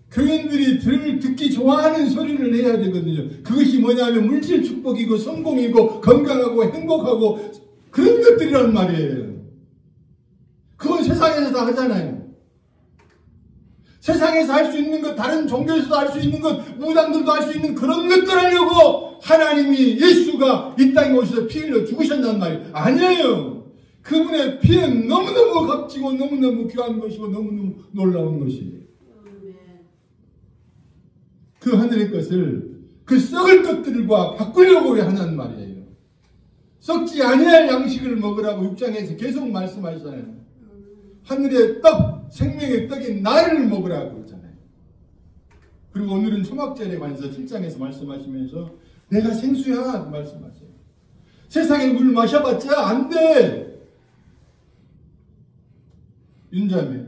교인들이 듣기 좋아하는 소리를 내야 되거든요. 그것이 뭐냐면 물질 축복이고 성공이고 건강하고 행복하고 그런 것들이란 말이에요. 그건 세상에서 다 하잖아요. 세상에서 할 수 있는 것, 다른 종교에서도 할 수 있는 것, 무당들도 할 수 있는 그런 것들 하려고 하나님이 예수가 이 땅에 오셔서 피 흘려 죽으셨단 말이에요. 아니에요. 그분의 피는 너무너무 값지고 너무너무 귀한 것이고 너무너무 놀라운 것이에요. 그 하늘의 것을 그 썩을 것들과 바꾸려고 하는 말이에요. 썩지 아니할 양식을 먹으라고 6장에서 계속 말씀하시잖아요. 하늘의 떡, 생명의 떡인 나를 먹으라고 했잖아요. 그리고 오늘은 초막절에 관해서 7장에서 말씀하시면서 내가 생수야 말씀하세요. 세상의 물 마셔봤자 안 돼. 윤자매,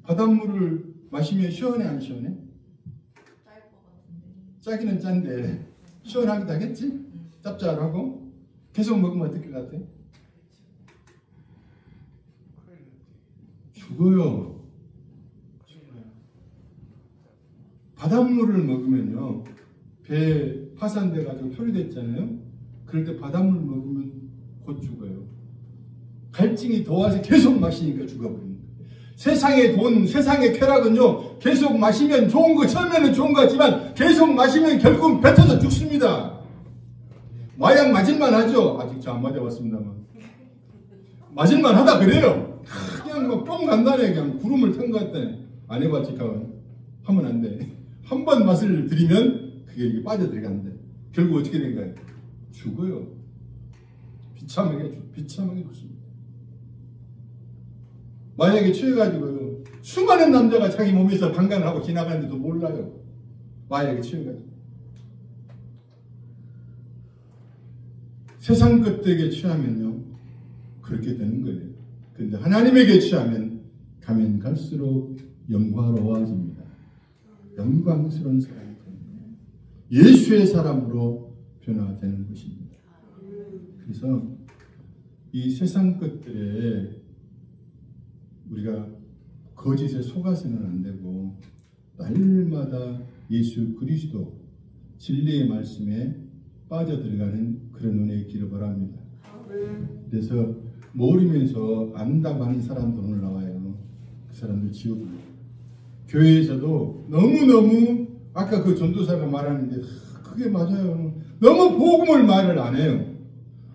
바닷물을 마시면 시원해 안 시원해? 짜기는 짠데 시원하기도 하겠지? 짭짤하고 계속 먹으면 어떨 것 같아? 죽어요. 바닷물을 먹으면요, 배 파산돼가지고 표류됐잖아요. 그럴 때 바닷물 먹으면 곧 죽어요. 갈증이 더워서 계속 마시니까 죽어버립니다. 세상의 돈, 세상의 쾌락은요, 계속 마시면 좋은 거, 처음에는 좋은 것 같지만 계속 마시면 결국은 뱉어져 죽습니다. 마약 맞을만 하죠? 아직 저 안 맞아봤습니다만. 맞을만 하다 그래요. 그냥 뭐 뿅 간다네. 그냥 구름을 탄 것 같다네. 안 해봤지, 하면 안 돼. 한 번 맛을 들이면 그게 이게 빠져들어가는데 결국 어떻게 된가요? 죽어요. 비참하게 죽습니다. 마약에 취해가지고요, 수많은 남자가 자기 몸에서 방광을 하고 지나가는데도 몰라요. 마약에 취해가지고. 세상 것들에게 취하면요, 그렇게 되는 거예요. 그런데 하나님에게 취하면 가면 갈수록 영광로워집니다. 영광스러운 사람이 됩니다. 예수의 사람으로 변화되는 것입니다. 그래서 이 세상 것들에 우리가 거짓에 속아서는 안 되고 날마다 예수 그리스도 진리의 말씀에 빠져들어가는 그런 은혜의 길을 바랍니다. 그래서 모르면서 안다고 하는 사람도 오늘 나와요. 그 사람들 지옥입니다. 교회에서도 너무너무 아까 그 전도사가 말하는데 그게 맞아요. 너무 복음을 말을 안 해요.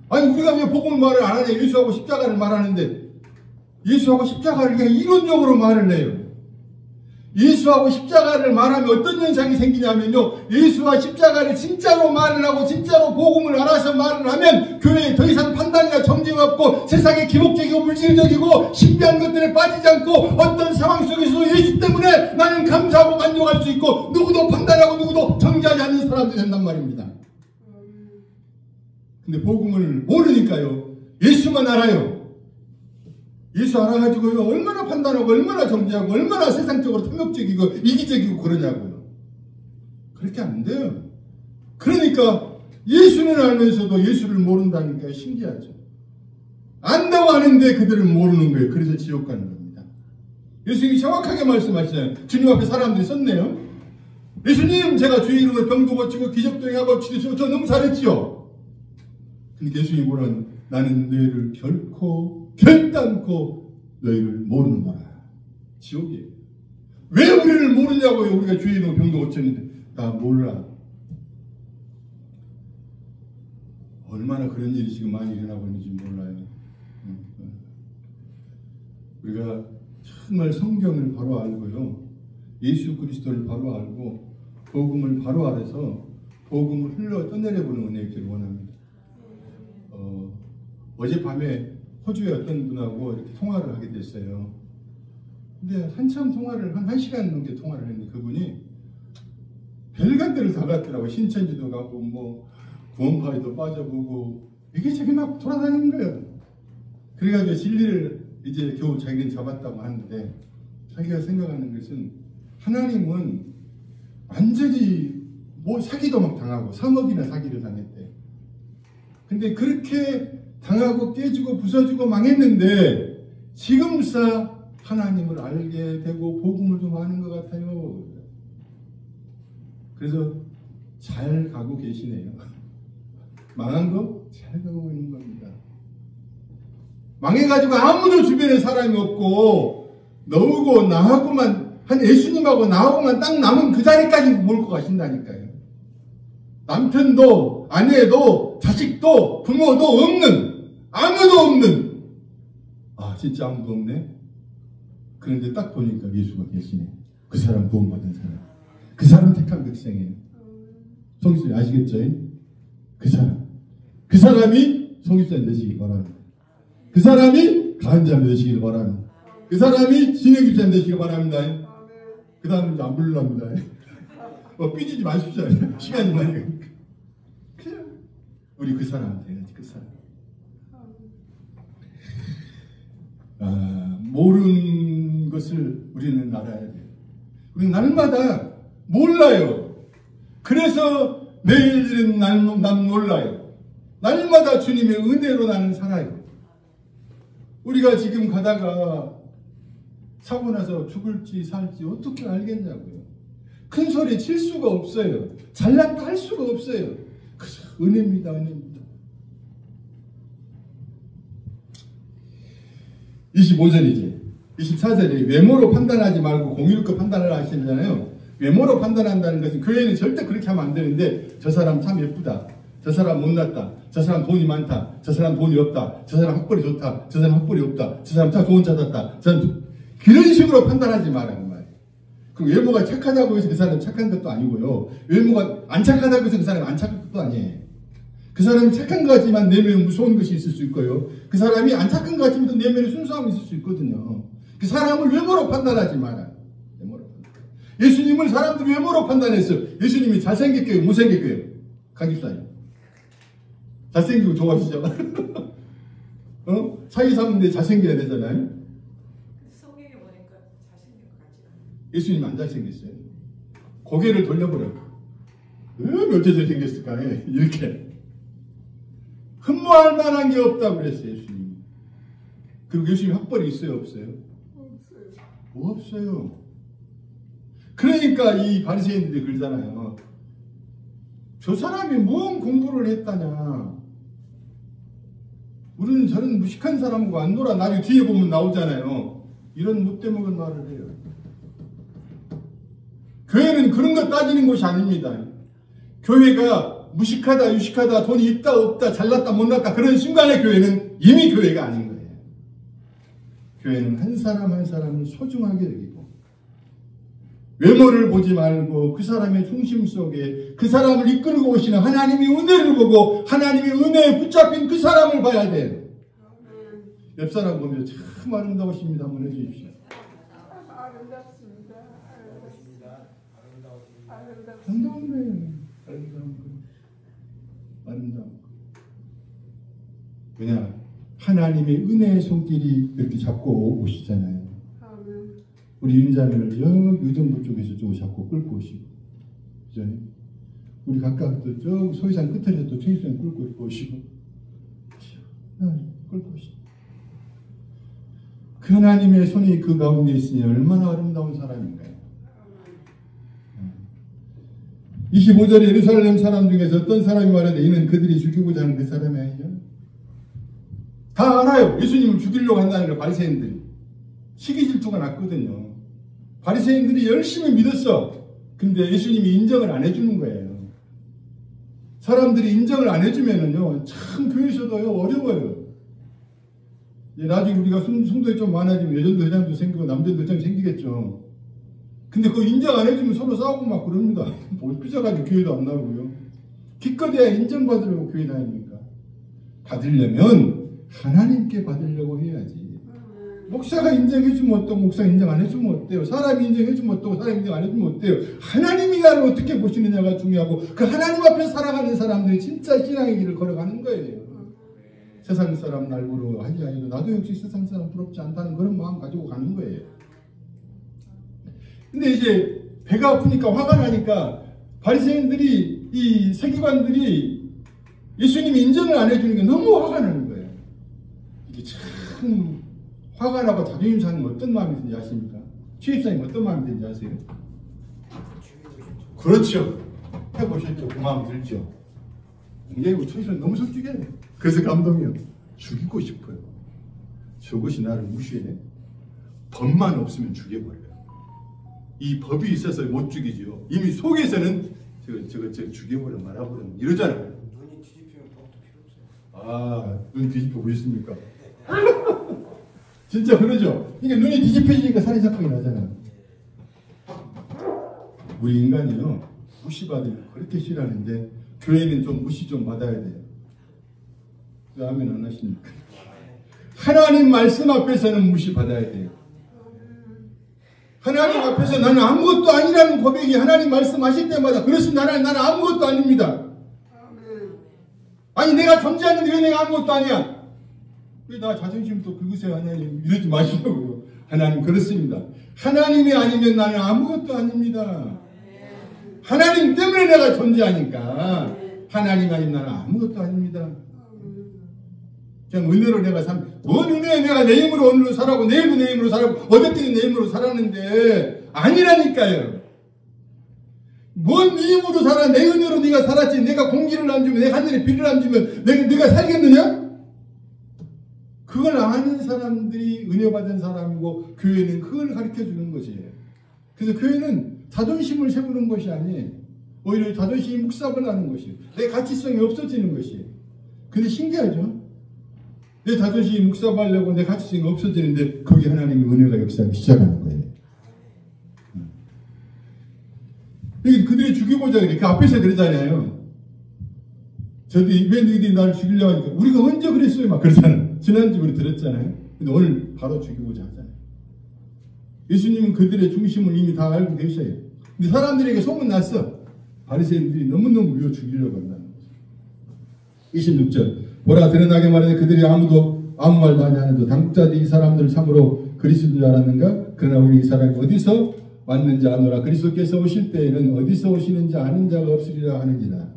아니 우리가 왜 복음을 말을 안 하냐. 예수하고 십자가를 말하는데 예수하고 십자가를 그냥 이론적으로 말을 해요. 예수하고 십자가를 말하면 어떤 현상이 생기냐면요. 예수와 십자가를 진짜로 말을 하고 진짜로 복음을 알아서 말을 하면 교회에 더 이상 판단이나 정죄가 없고 세상에 기복적이고 물질적이고 신비한 것들에 빠지지 않고 어떤 상황 속에서도 예수 때문에 나는 감사하고 만족할 수 있고 누구도 판단하고 누구도 정죄하지 않는 사람들이 된단 말입니다. 근데 복음을 모르니까요. 예수만 알아요. 예수 알아가지고요. 얼마나 판단하고 얼마나 정죄하고 얼마나 세상적으로 탐욕적이고 이기적이고 그러냐고요. 그렇게 안 돼요. 그러니까 예수는 알면서도 예수를 모른다니까 신기하죠. 안다고 하는데 그들은 모르는 거예요. 그래서 지옥 가는 겁니다. 예수님이 정확하게 말씀하시잖아요. 주님 앞에 사람들이 섰네요. 예수님 제가 주의 이름으로 병도 고치고 기적도 행하고 치료시고 저 너무 잘했지요. 근데 예수님이 뭐라는 나는 너희를 결단코 너희를 모르는구나. 지옥이에요. 왜 우리를 모르냐고요. 우리가 주의 이름으로 병도 고쳤는데 나 몰라. 얼마나 그런 일이 지금 많이 일어나고 있는지 몰라요. 우리가 정말 성경을 바로 알고요. 예수 그리스도를 바로 알고 복음을 바로 알아서 복음을 흘러 떠내려보는 은혜 있기를 원합니다. 어젯밤에 호주의 어떤 분하고 이렇게 통화를 하게 됐어요. 근데 한참 통화를 한 1시간 넘게 통화를 했는데 그분이 별간 데를 다 갔더라고요. 신천지도 가고 뭐 구원파에도 빠져보고 이게 저기 막 돌아다니는 거예요. 그래가지고 진리를 이제 겨우 자기는 잡았다고 하는데 자기가 생각하는 것은 하나님은 완전히 뭐 사기도 막 당하고 3억이나 사기를 당했대. 근데 그렇게 당하고 깨지고 부서지고 망했는데 지금사 하나님을 알게 되고 복음을 좀 아는 것 같아요. 그래서 잘 가고 계시네요. 망한 거 잘 가고 있는 겁니다. 망해가지고 아무도 주변에 사람이 없고 너하고 나하고만 한 예수님하고 나하고만 딱 남은 그 자리까지 몰고 가신다니까요. 남편도 아내도 자식도 부모도 없는 아무도 없는 진짜 아무도 없네. 그런데 딱 보니까 예수가 계시네. 그 사람 구원받은 사람. 그 사람 택한 백성이에요. 송기수님 아시겠죠? 그 사람이 송기수님 되시길 바랍니다. 그 사람이 가은자님 되시길 바랍니다. 그 사람이 진해기자님 되시길 바랍니다. 그 다음은 안 부르랍니다. 삐지지 마십시오. 시간이 많이 가니까. 우리 그 사람 돼야지. 그 사람. 모르는 것을 우리는 알아야 돼요. 우리는 날마다 몰라요. 그래서 내일은 난 몰라요. 날마다 주님의 은혜로 나는 살아요. 우리가 지금 가다가 사고 나서 죽을지 살지 어떻게 알겠냐고요. 큰 소리 칠 수가 없어요. 잘났다 할 수가 없어요. 그저 은혜입니다. 은혜입니다. 25절이지. 24절에 외모로 판단하지 말고 공의롭게 판단을 하시잖아요. 외모로 판단한다는 것은 교회는 절대 그렇게 하면 안 되는데 저 사람 참 예쁘다. 저 사람 못났다. 저 사람 돈이 많다. 저 사람 돈이 없다. 저 사람 학벌이 좋다. 저 사람 학벌이 없다. 저 사람 참 좋은 차 탔다. 그런 식으로 판단하지 말라는 말이에요. 그 외모가 착하다고 해서 그 사람 착한 것도 아니고요. 외모가 안 착하다고 해서 그 사람 안 착한 것도 아니에요. 그 사람이 착한 것 같지만 내면에 무서운 것이 있을 수 있고요. 그 사람이 안 착한 것 같지만 내면에 순수함이 있을 수 있거든요. 그 사람을 외모로 판단하지 말아요. 외모로 판단. 예수님을 사람들이 외모로 판단했어요. 예수님이 잘생겼게요? 못생겼게요? 강집사님. 잘생기고 좋아하시죠? 사위 삼는데 잘생겨야 되잖아요? 성경에 보니까 잘생긴 것 같지 않아요. 예수님 안 잘생겼어요. 고개를 돌려버려요. 어째 잘생겼을까? 이렇게. 흠모할 만한 게 없다고 그랬어요, 예수님. 그리고 예수님 학벌이 있어요, 없어요? 없어요. 그러니까 이 바리새인들이 그러잖아요. 저 사람이 뭔 공부를 했다냐. 우리는 저런 무식한 사람하고 안 놀아. 나중에 뒤에 보면 나오잖아요. 이런 못되먹은 말을 해요. 교회는 그런 거 따지는 곳이 아닙니다. 교회가 무식하다, 유식하다, 돈이 있다, 없다, 잘났다, 못났다, 그런 순간에 교회는 이미 교회가 아닌 거예요. 교회는 한 사람 한 사람을 소중하게 여기고, 외모를 보지 말고 그 사람의 중심 속에 그 사람을 이끌고 오시는 하나님의 은혜를 보고 하나님의 은혜에 붙잡힌 그 사람을 봐야 돼요. 옆 사람 보면 참 아름다우십니다. 한번 해주십시오. 아름답습니다. 아름다운 거예요. 아름다운 거. 아름다운 거. 왜냐? 하나님의 은혜의 손길이 이렇게 잡고 오시잖아요. 우리 윤자매를 저 의정부 쪽에서 저 잡고 끌고 오시고, 그죠? 우리 각각 또 저 소위산 끝에서 또 최희수님 끌고 오시고, 끌고 오시고. 그 하나님의 손이 그 가운데 있으니 얼마나 아름다운 사람인가요? 25절에 예루살렘 사람 중에서 어떤 사람이 말하되 이는 그들이 죽이고자 하는 그 사람이 아니냐? 다 알아요. 예수님을 죽이려고 한다는 걸 바리새인들이. 시기 질투가 났거든요. 바리새인들이 열심히 믿었어. 근데 예수님이 인정을 안 해주는 거예요. 사람들이 인정을 안 해주면은요, 참 교회에서도요, 어려워요. 나중에 우리가 성도에 좀 많아지면 여전도 회장도 생기고 남자도 회장이 생기겠죠. 근데 그거 인정 안 해주면 서로 싸우고 막 그럽니다. 뭐 삐져가지고 교회도 안 나오고요. 기껏해야 인정받으려고 교회 다닙니까? 받으려면 하나님께 받으려고 해야지. 목사가 인정해주면 어떠고 목사 인정 안 해주면 어때요? 사람이 인정해주면 어떠고 사람이 인정 안 해주면 어때요? 하나님이 나를 어떻게 보시느냐가 중요하고 그 하나님 앞에 살아가는 사람들이 진짜 신앙의 길을 걸어가는 거예요. 세상 사람 날 부러워하지 아니고 나도 역시 세상 사람 부럽지 않다는 그런 마음 가지고 가는 거예요. 근데 이제 배가 아프니까 화가 나니까 바리새인들이 이 세계관들이 예수님이 인정을 안 해주는 게 너무 화가 나는 거예요. 이게 참 화가 나고 자존심 상하는 어떤 마음이 든지 아십니까? 취입사님 어떤 마음이 든지 아세요? 그렇죠. 해보셨죠? 그 마음 들죠? 굉장히 우리 초이사님 너무 솔직해요. 그래서 감동이요. 죽이고 싶어요. 저것이 나를 무시해. 법만 없으면 죽여버려요. 이 법이 있어서 못 죽이죠. 이미 속에서는 저거 죽여버려 말아버려 이러잖아요. 눈이 뒤집히면 법도 필요 없어요. 아, 눈 뒤집혀 보셨습니까? 진짜 그러죠. 그러니까 눈이 뒤집혀지니까 살인사건이 나잖아요. 우리 인간이요, 무시받으면 그렇게 싫어하는데 교회는 좀 무시 좀 받아야 돼요. 왜 아멘 안 하십니까? 하나님 말씀 앞에서는 무시받아야 돼요. 하나님 앞에서 나는 아무것도 아니라는 고백이 하나님 말씀하실 때마다 그렇습니다. 나는 아무것도 아닙니다. 아니 내가 존재하는데 왜 내가 아무것도 아니야? 왜 나 자존심 또 긁으세요 하나님? 이러지 마시라고요. 하나님 그렇습니다. 하나님이 아니면 나는 아무것도 아닙니다. 하나님 때문에 내가 존재하니까 하나님 아니면 나는 아무것도 아닙니다. 그냥 은혜로 내가 뭔 은혜에 내가 내 힘으로 오늘로 살아고 내일도 내 힘으로 살아고 어저께도 내 힘으로 살았는데 아니라니까요. 뭔 네 힘으로 살아? 내 은혜로 네가 살았지. 내가 공기를 안 주면 내 하늘에 비를 안 주면 네가 살겠느냐? 그걸 아는 사람들이 은혜 받은 사람이고 교회는 그걸 가르쳐 주는 것이에요. 그래서 교회는 자존심을 세우는 것이 아니에요. 오히려 자존심이 묵sab을 하는 것이에요. 내 가치성이 없어지는 것이에요. 근데 신기하죠? 내 자존심이 묵sab하려고 내 가치성이 없어지는데 거기 하나님의 은혜가 역사하기 시작하는 거예요. 그들이 죽이고자 그래. 그 앞에서 그러잖아요. 저도 왜 너희들이 나를 죽이려고 하니까 우리가 언제 그랬어요? 막 그러잖아요. 지난주 우리 들었잖아요. 근데 오늘 바로 죽이고자 하잖아요. 예수님은 그들의 중심을 이미 다 알고 계셔요. 근데 사람들에게 소문났어. 바리새인들이 너무너무 미워 죽이려고 한다는 거죠. 26절 보라 드러나게 말하되 그들이 아무 말도 하지 않아도 당국자들이 이 사람들을 참으로 그리스도인 줄 알았는가? 그러나 우리 이 사람이 어디서 왔는지 아노라. 그리스도께서 오실 때에는 어디서 오시는지 아는 자가 없으리라 하느니라.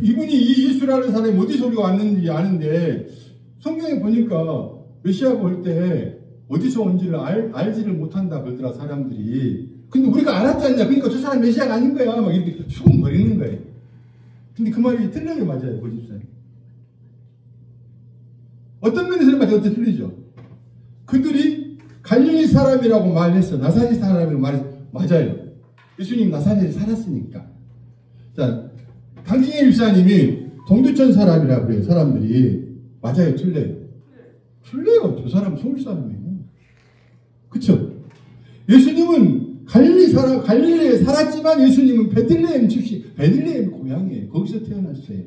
이분이 이 예수라는 사람이 어디서 우리가 왔는지 아는데 성경에 보니까 메시아가 올 때 어디서 온지를 알지를 못한다 그러더라 사람들이. 근데 우리가 알았지 않냐. 그러니까 저 사람 메시아가 아닌 거야. 막 이렇게 수긍거리는 거예요. 근데 그 말이 틀리게 맞아요. 보십시오. 어떤 면에서는 맞아요. 어떻게 틀리죠. 그들이 갈릴리 사람이라고 말했어. 나사렛 사람이라고 말했어. 맞아요. 예수님 나사렛에 살았으니까. 자, 강진혜 집사님이 동두천 사람이라고 그래요. 사람들이. 맞아요? 틀려요? 틀려요. 저 사람 서울 사람이에요. 그쵸? 예수님은 갈릴리에 살았지만 예수님은 베들레헴 출신, 베들레헴 고향이에요. 거기서 태어났어요.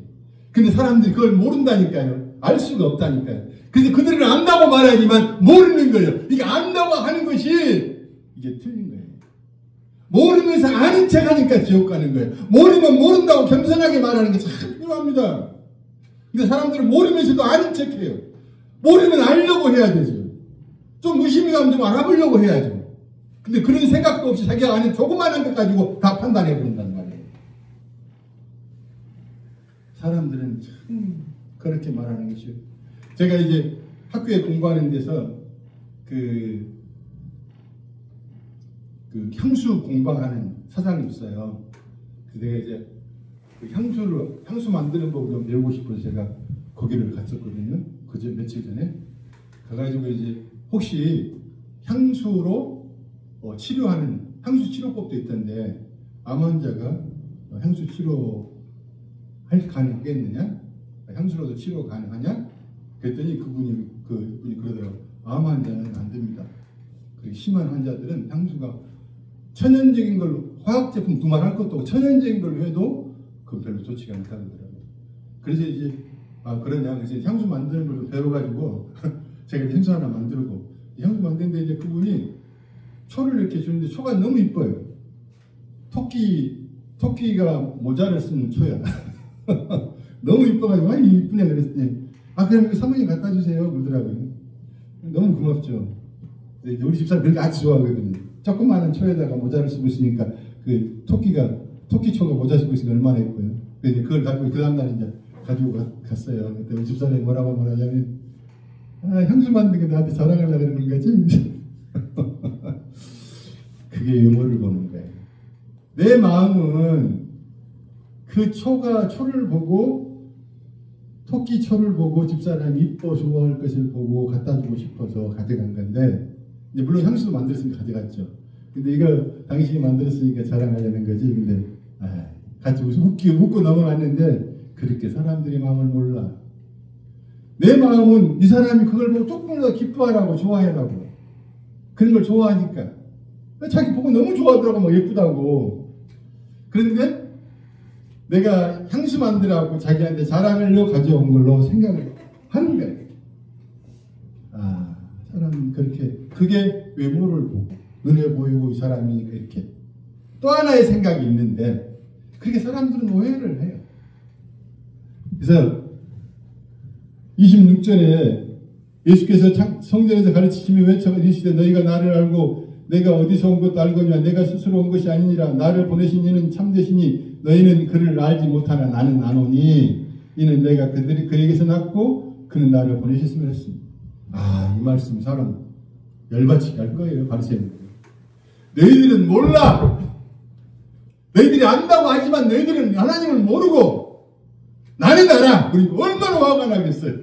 근데 사람들이 그걸 모른다니까요. 알 수가 없다니까요. 그래서 그들은 안다고 말하지만 모르는 거예요. 이게 안다고 하는 것이 이게 틀린 거예요. 모르면서 아는 척 하니까 지옥 가는 거예요. 모르면 모른다고 겸손하게 말하는 게 참 필요합니다. 근데 사람들은 모르면서도 아는 척 해요. 모르면 알려고 해야 되죠. 좀 의심이 가면 좀 알아보려고 해야죠. 근데 그런 생각도 없이 자기가 아는 조그마한 것 가지고 다 판단해 버린단 말이에요. 사람들은 참 그렇게 말하는 것이요. 제가 이제 학교에 공부하는 데서 그 향수 공방하는 사장이 있어요. 그래서 내가 이제 그 향수 만드는 법을 좀 배우고 싶어서 제가 거기를 갔었거든요. 그저 며칠 전에 가가지고 이제 혹시 향수로 치료하는 향수 치료법도 있던데 암 환자가 향수 치료 가능하겠느냐? 향수로도 치료 가능하냐? 그랬더니 그분이 그러더라고요. 암 환자는 안 됩니다. 그리고 심한 환자들은 향수가 천연적인 걸로 화학제품 두말할 것도 없고 천연적인 걸로 해도 그건 별로 좋지가 않다고 하더라고요. 그래서 이제 그러냐? 그래서 향수 만드는 걸 배워가지고 제가 향수 하나 만들고 향수 만드는데 이제 그분이 초를 이렇게 주는데 초가 너무 이뻐요. 토끼가 모자를 쓰는 초야. 너무 이뻐가지고 아니 이쁘네 그랬더니 그럼 사모님 갖다 주세요 그러더라고요. 너무 고맙죠. 우리 집사람 그렇게 아주 좋아하거든요. 조그마한 초에다가 모자를 쓰고 있으니까 그 토끼초가 모자 쓰고 있으니까 얼마나 예뻐요. 그래서 그걸 가지고 그 다음날 이제 가지고 갔어요. 그때 우리 집사람이 뭐라고 말하냐면 향수 만든 게 나한테 자랑하려고 그러는 거지. 그게 유머를 보는 거예요. 내 마음은 그 초를 보고 토끼초를 보고 집사람이 이뻐 좋아할 것을 보고 갖다 주고 싶어서 가져간 건데 이제 물론 향수도 만들었으니까 가져갔죠. 근데 이거 당신이 만들었으니까 자랑하려는 거지. 근데 같이 웃고 넘어갔는데 그렇게 사람들이 마음을 몰라. 내 마음은 이 사람이 그걸 보고 조금 더 기뻐하라고 좋아해라고 그런 걸 좋아하니까 자기 보고 너무 좋아하더라고 막 예쁘다고. 그런데 내가 향수 만들라고 자기한테 자랑하려고 가져온 걸로 생각을 하는 거예요. 사람은 그렇게 그게 외모를 보고 눈에 보이고 이 사람이 이렇게 또 하나의 생각이 있는데 그렇게 사람들은 오해를 해요. 그래서 26절에 예수께서 성전에서 가르치시며 외쳐 이르시되 너희가 나를 알고 내가 어디서 온 것도 알거니와 내가 스스로 온 것이 아니니라. 나를 보내신 이는 참되시니 너희는 그를 알지 못하나 나는 아노니 이는 내가 그에게서 났고 그는 나를 보내셨음을 했습니다. 이 말씀 사람 열받치게 할 거예요. 바리새인들. 너희들은 몰라. 너희들이 안다고 하지만 너희들은 하나님을 모르고 나는 알아. 그러니까 얼마나 화가 나겠어요.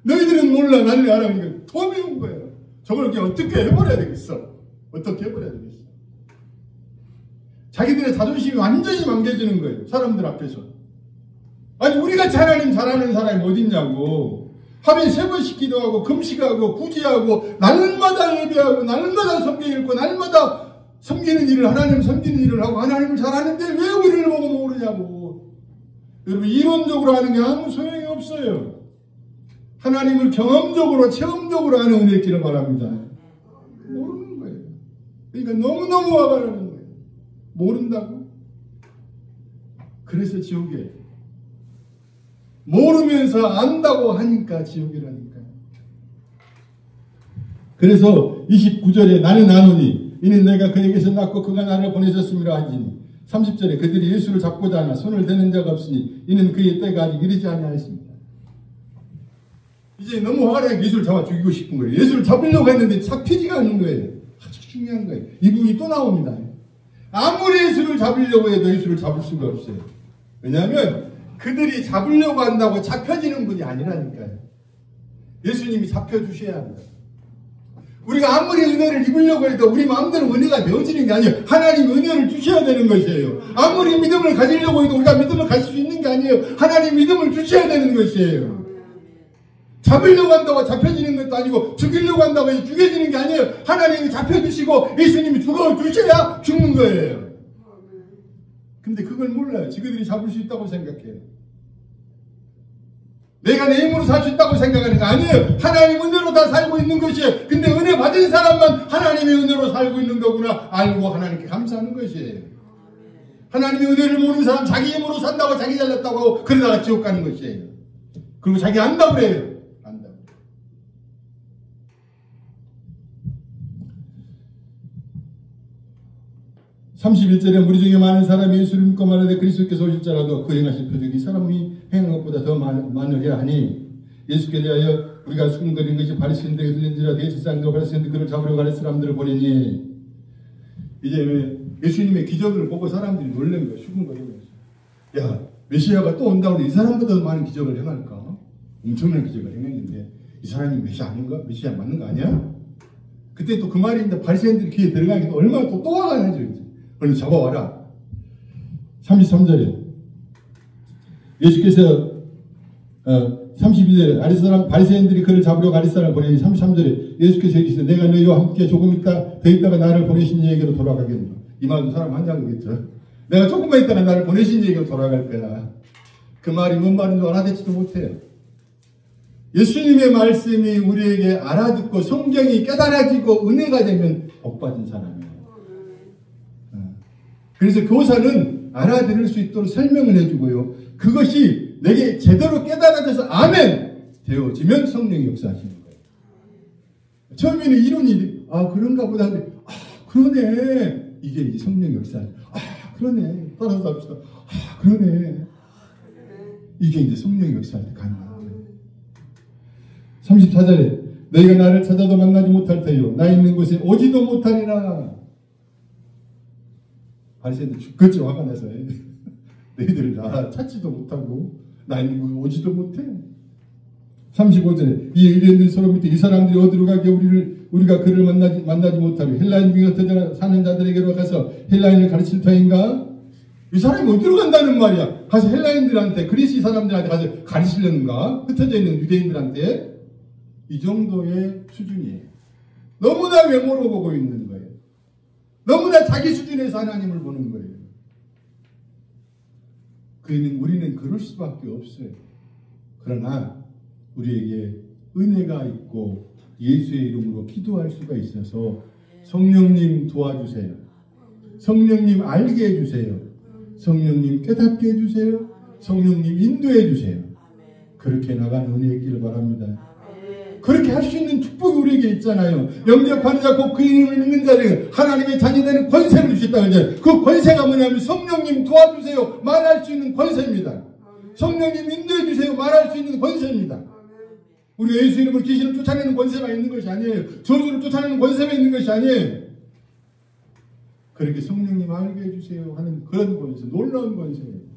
너희들은 몰라 나를 알아. 그러니까 더 매운 거예요. 저걸 그냥 어떻게 해버려야 되겠어. 어떻게 해버려야 되겠어. 자기들의 자존심이 완전히 망개지는 거예요. 사람들 앞에서. 아니 우리같이 하나님 잘하는 사람이 어딨냐고. 하루에 3번씩 기도하고 금식하고 구제하고 날마다 예배하고 날마다 성경 읽고 날마다 섬기는 일을 하나님 섬기는 일을 하고 하나님을 잘하는데 왜 우리를 보고 모르냐고. 여러분 이론적으로 하는 게 아무 소용이 없어요. 하나님을 경험적으로 체험적으로 하는 은혜 있기를 바랍니다. 모르는 거예요. 그러니까 너무너무 화가 나는 거예요. 모른다고? 그래서 지옥이에요. 모르면서 안다고 하니까 지옥이라니까요. 그래서 29절에 나는 아노니 이는 내가 그에게서 낳고 그가 나를 보내셨음이라 하지니 30절에 그들이 예수를 잡고자 하나 손을 대는 자가 없으니 이는 그의 때가 아직 이르지 아니하였습니다. 이제 너무 화가 나게 예수를 잡아 죽이고 싶은 거예요. 예수를 잡으려고 했는데 잡히지가 않는 거예요. 아주 중요한 거예요. 이 부분이 또 나옵니다. 아무리 예수를 잡으려고 해도 예수를 잡을 수가 없어요. 왜냐하면 그들이 잡으려고 한다고 잡혀지는 분이 아니라니까요. 예수님이 잡혀주셔야 합니다. 우리가 아무리 은혜를 입으려고 해도 우리 마음대로 은혜가 되어지는 게 아니에요. 하나님 은혜를 주셔야 되는 것이에요. 아무리 믿음을 가지려고 해도 우리가 믿음을 가질 수 있는 게 아니에요. 하나님 믿음을 주셔야 되는 것이에요. 잡으려고 한다고 잡혀지는 것도 아니고 죽이려고 한다고 해서 죽여지는 게 아니에요. 하나님이 잡혀주시고 예수님이 죽어주셔야 죽는 거예요. 근데 그걸 몰라요. 지그들이 잡을 수 있다고 생각해요. 내가 내 힘으로 살 수 있다고 생각하는 거 아니에요. 하나님 은혜로 다 살고 있는 것이에요. 근데 은혜 받은 사람만 하나님의 은혜로 살고 있는 거구나 알고 하나님께 감사하는 것이에요. 하나님의 은혜를 모르는 사람 자기 힘으로 산다고 자기 잘났다고 하고 그러다가 지옥 가는 것이에요. 그리고 자기 안다고 그래요. 안다고. 31절에 우리 중에 많은 사람이 예수를 믿고 말하되 그리스도께서 오실지라도 그 행하실 표적이 사람이 행한 것보다 더 많으려 하니 예수께 대하여 우리가 수군거리는 것이 바리새인들에게 들린지라 대제사장과 바리새인들 그를 잡으려고 하는 사람들을 보내니 이제 예수님의 기적을 보고 사람들이 놀란 거예요. 수군거리면서 야 메시아가 또 온다고 이 사람보다 더 많은 기적을 행할까? 엄청난 기적을 행했는데 이 사람이 메시아 아닌가? 메시아 맞는 거 아니야? 그때 또 그 말이 있는데 바리새인들이 귀에 들어가니까 얼마나 또 화가 나죠. 얼른 잡아와라. 33절에 예수께서 32절에 아리사람 바리새인들이 그를 잡으려고 아리사람을 보내니 33절에 예수께서 이르시되 내가 너희와 함께 조금 있다 더 있다가 나를 보내신 이에게로 돌아가겠노라. 이 말은 사람 한장이겠죠. 내가 조금만 있다가 나를 보내신 이에게로 돌아갈 거야. 그 말이 뭔 말인지 알아듣지도 못해요. 예수님의 말씀이 우리에게 알아듣고 성경이 깨달아지고 은혜가 되면 복받은 사람이에요. 그래서 교사는 알아들을 수 있도록 설명을 해주고요. 그것이 내게 제대로 깨달아져서 아멘 되어지면 성령이 역사하시는 거예요. 처음에는 이론이 그런가 보다 하는데 그러네. 이게 이제 성령 역사. 그러네. 따라서 합시다. 그러네. 이게 이제 성령 역사할 때 가능합니다. 34절에 너희가 나를 찾아도 만나지 못할 터요 나 있는 곳에 오지도 못하리라. 바리새인들 죽겠지 화가 나서 너희들 나 찾지도 못하고 나 있는 곳에 오지도 못해. 35절에 이 의뢰인들 서로 밑에 이 사람들이 어디로 가게 우리가 그를 만나지 못하고 헬라인 중에 흩어져 사는 자들에게로 가서 헬라인을 가르칠 터인가? 이 사람이 어디로 간다는 말이야? 가서 헬라인들한테 그리스 사람들한테 가서 가르치려는가? 흩어져 있는 유대인들한테. 이 정도의 수준이에요. 너무나 외모로 보고 있는 거예요. 너무나 자기 수준에서 하나님을 보는 거예요. 우리는 그럴 수밖에 없어요. 그러나 우리에게 은혜가 있고 예수의 이름으로 기도할 수가 있어서 성령님 도와주세요. 성령님 알게 해주세요. 성령님 깨닫게 해주세요. 성령님 인도해 주세요. 그렇게 나가는 은혜 있기를 바랍니다. 그렇게 할 수 있는 축복이 우리에게 있잖아요. 영접하는 자 곧 그 이름을 믿는 자에게 하나님의 자녀되는 권세를 주셨다고 했잖아요. 그 권세가 뭐냐면 성령님 도와주세요 말할 수 있는 권세입니다. 성령님 인도해 주세요 말할 수 있는 권세입니다. 우리가 예수 이름으로 귀신을 쫓아내는 권세가 있는 것이 아니에요. 저주를 쫓아내는 권세가 있는 것이 아니에요. 그렇게 성령님 알게 해주세요 하는 그런 권세, 놀라운 권세예요.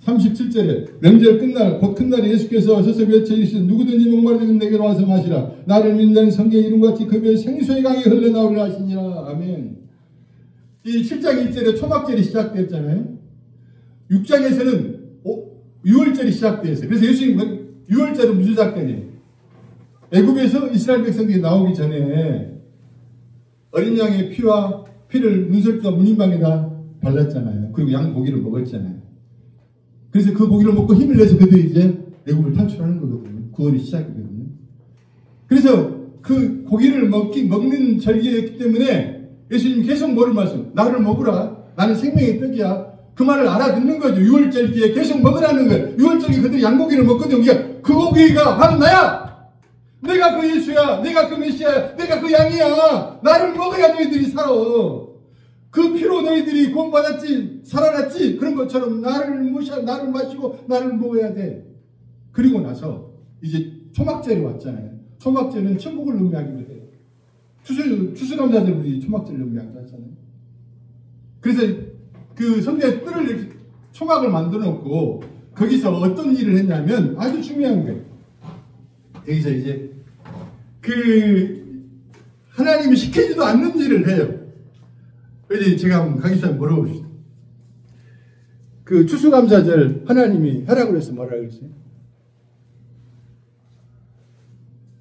37절에 명절 끝날 곧 큰날에 예수께서 서서 외쳐 이르시되 누구든지 목마르면 내게로 와서 마시라. 나를 믿는 자는 성경의 이름같이 그 배에 생수의 강이 흘러나오리라 하시니라. 아멘. 이 7장 1절에 초막절이 시작됐잖아요. 6장에서는 6월절이 시작되었어요. 그래서 예수님은 6월절은 무슨 사건이에요? 애굽에서 이스라엘 백성들이 나오기 전에 어린 양의 피를 문설주와 문인방에다 발랐잖아요. 그리고 양 고기를 먹었잖아요. 그래서 그 고기를 먹고 힘을 내서 그들이 이제 애굽을 탈출하는 거거든요. 구원이 시작이거든요. 그래서 그 고기를 먹는 절기였기 때문에 예수님이 계속 뭐를 말씀? 나를 먹으라. 나는 생명의 떡이야. 그 말을 알아듣는 거죠. 6월절기에 계속 먹으라는 거예요. 6월절기 그들이 양고기를 먹거든요. 그 고기가 바로 나야. 내가 그 예수야. 내가 그 메시아야. 내가 그 양이야. 나를 먹어야 너희들이 살아. 그 피로 너희들이 구원받았지, 살아났지. 그런 것처럼 나를 마시고 나를 먹어야 돼. 그리고 나서 이제 초막절이 왔잖아요. 초막절은 천국을 의미하기도 해요. 추수감사절이 초막절을 의미하기도 하잖아요. 그래서 그 성경에 초막을 만들어 놓고 거기서 어떤 일을 했냐면 아주 중요한 거예요. 여기서 이제 하나님이 시키지도 않는 일을 해요. 이제 제가 한번 강의사님 물어봅시다. 추수감사절 하나님이 하라고 해서 말하라고 그랬어요?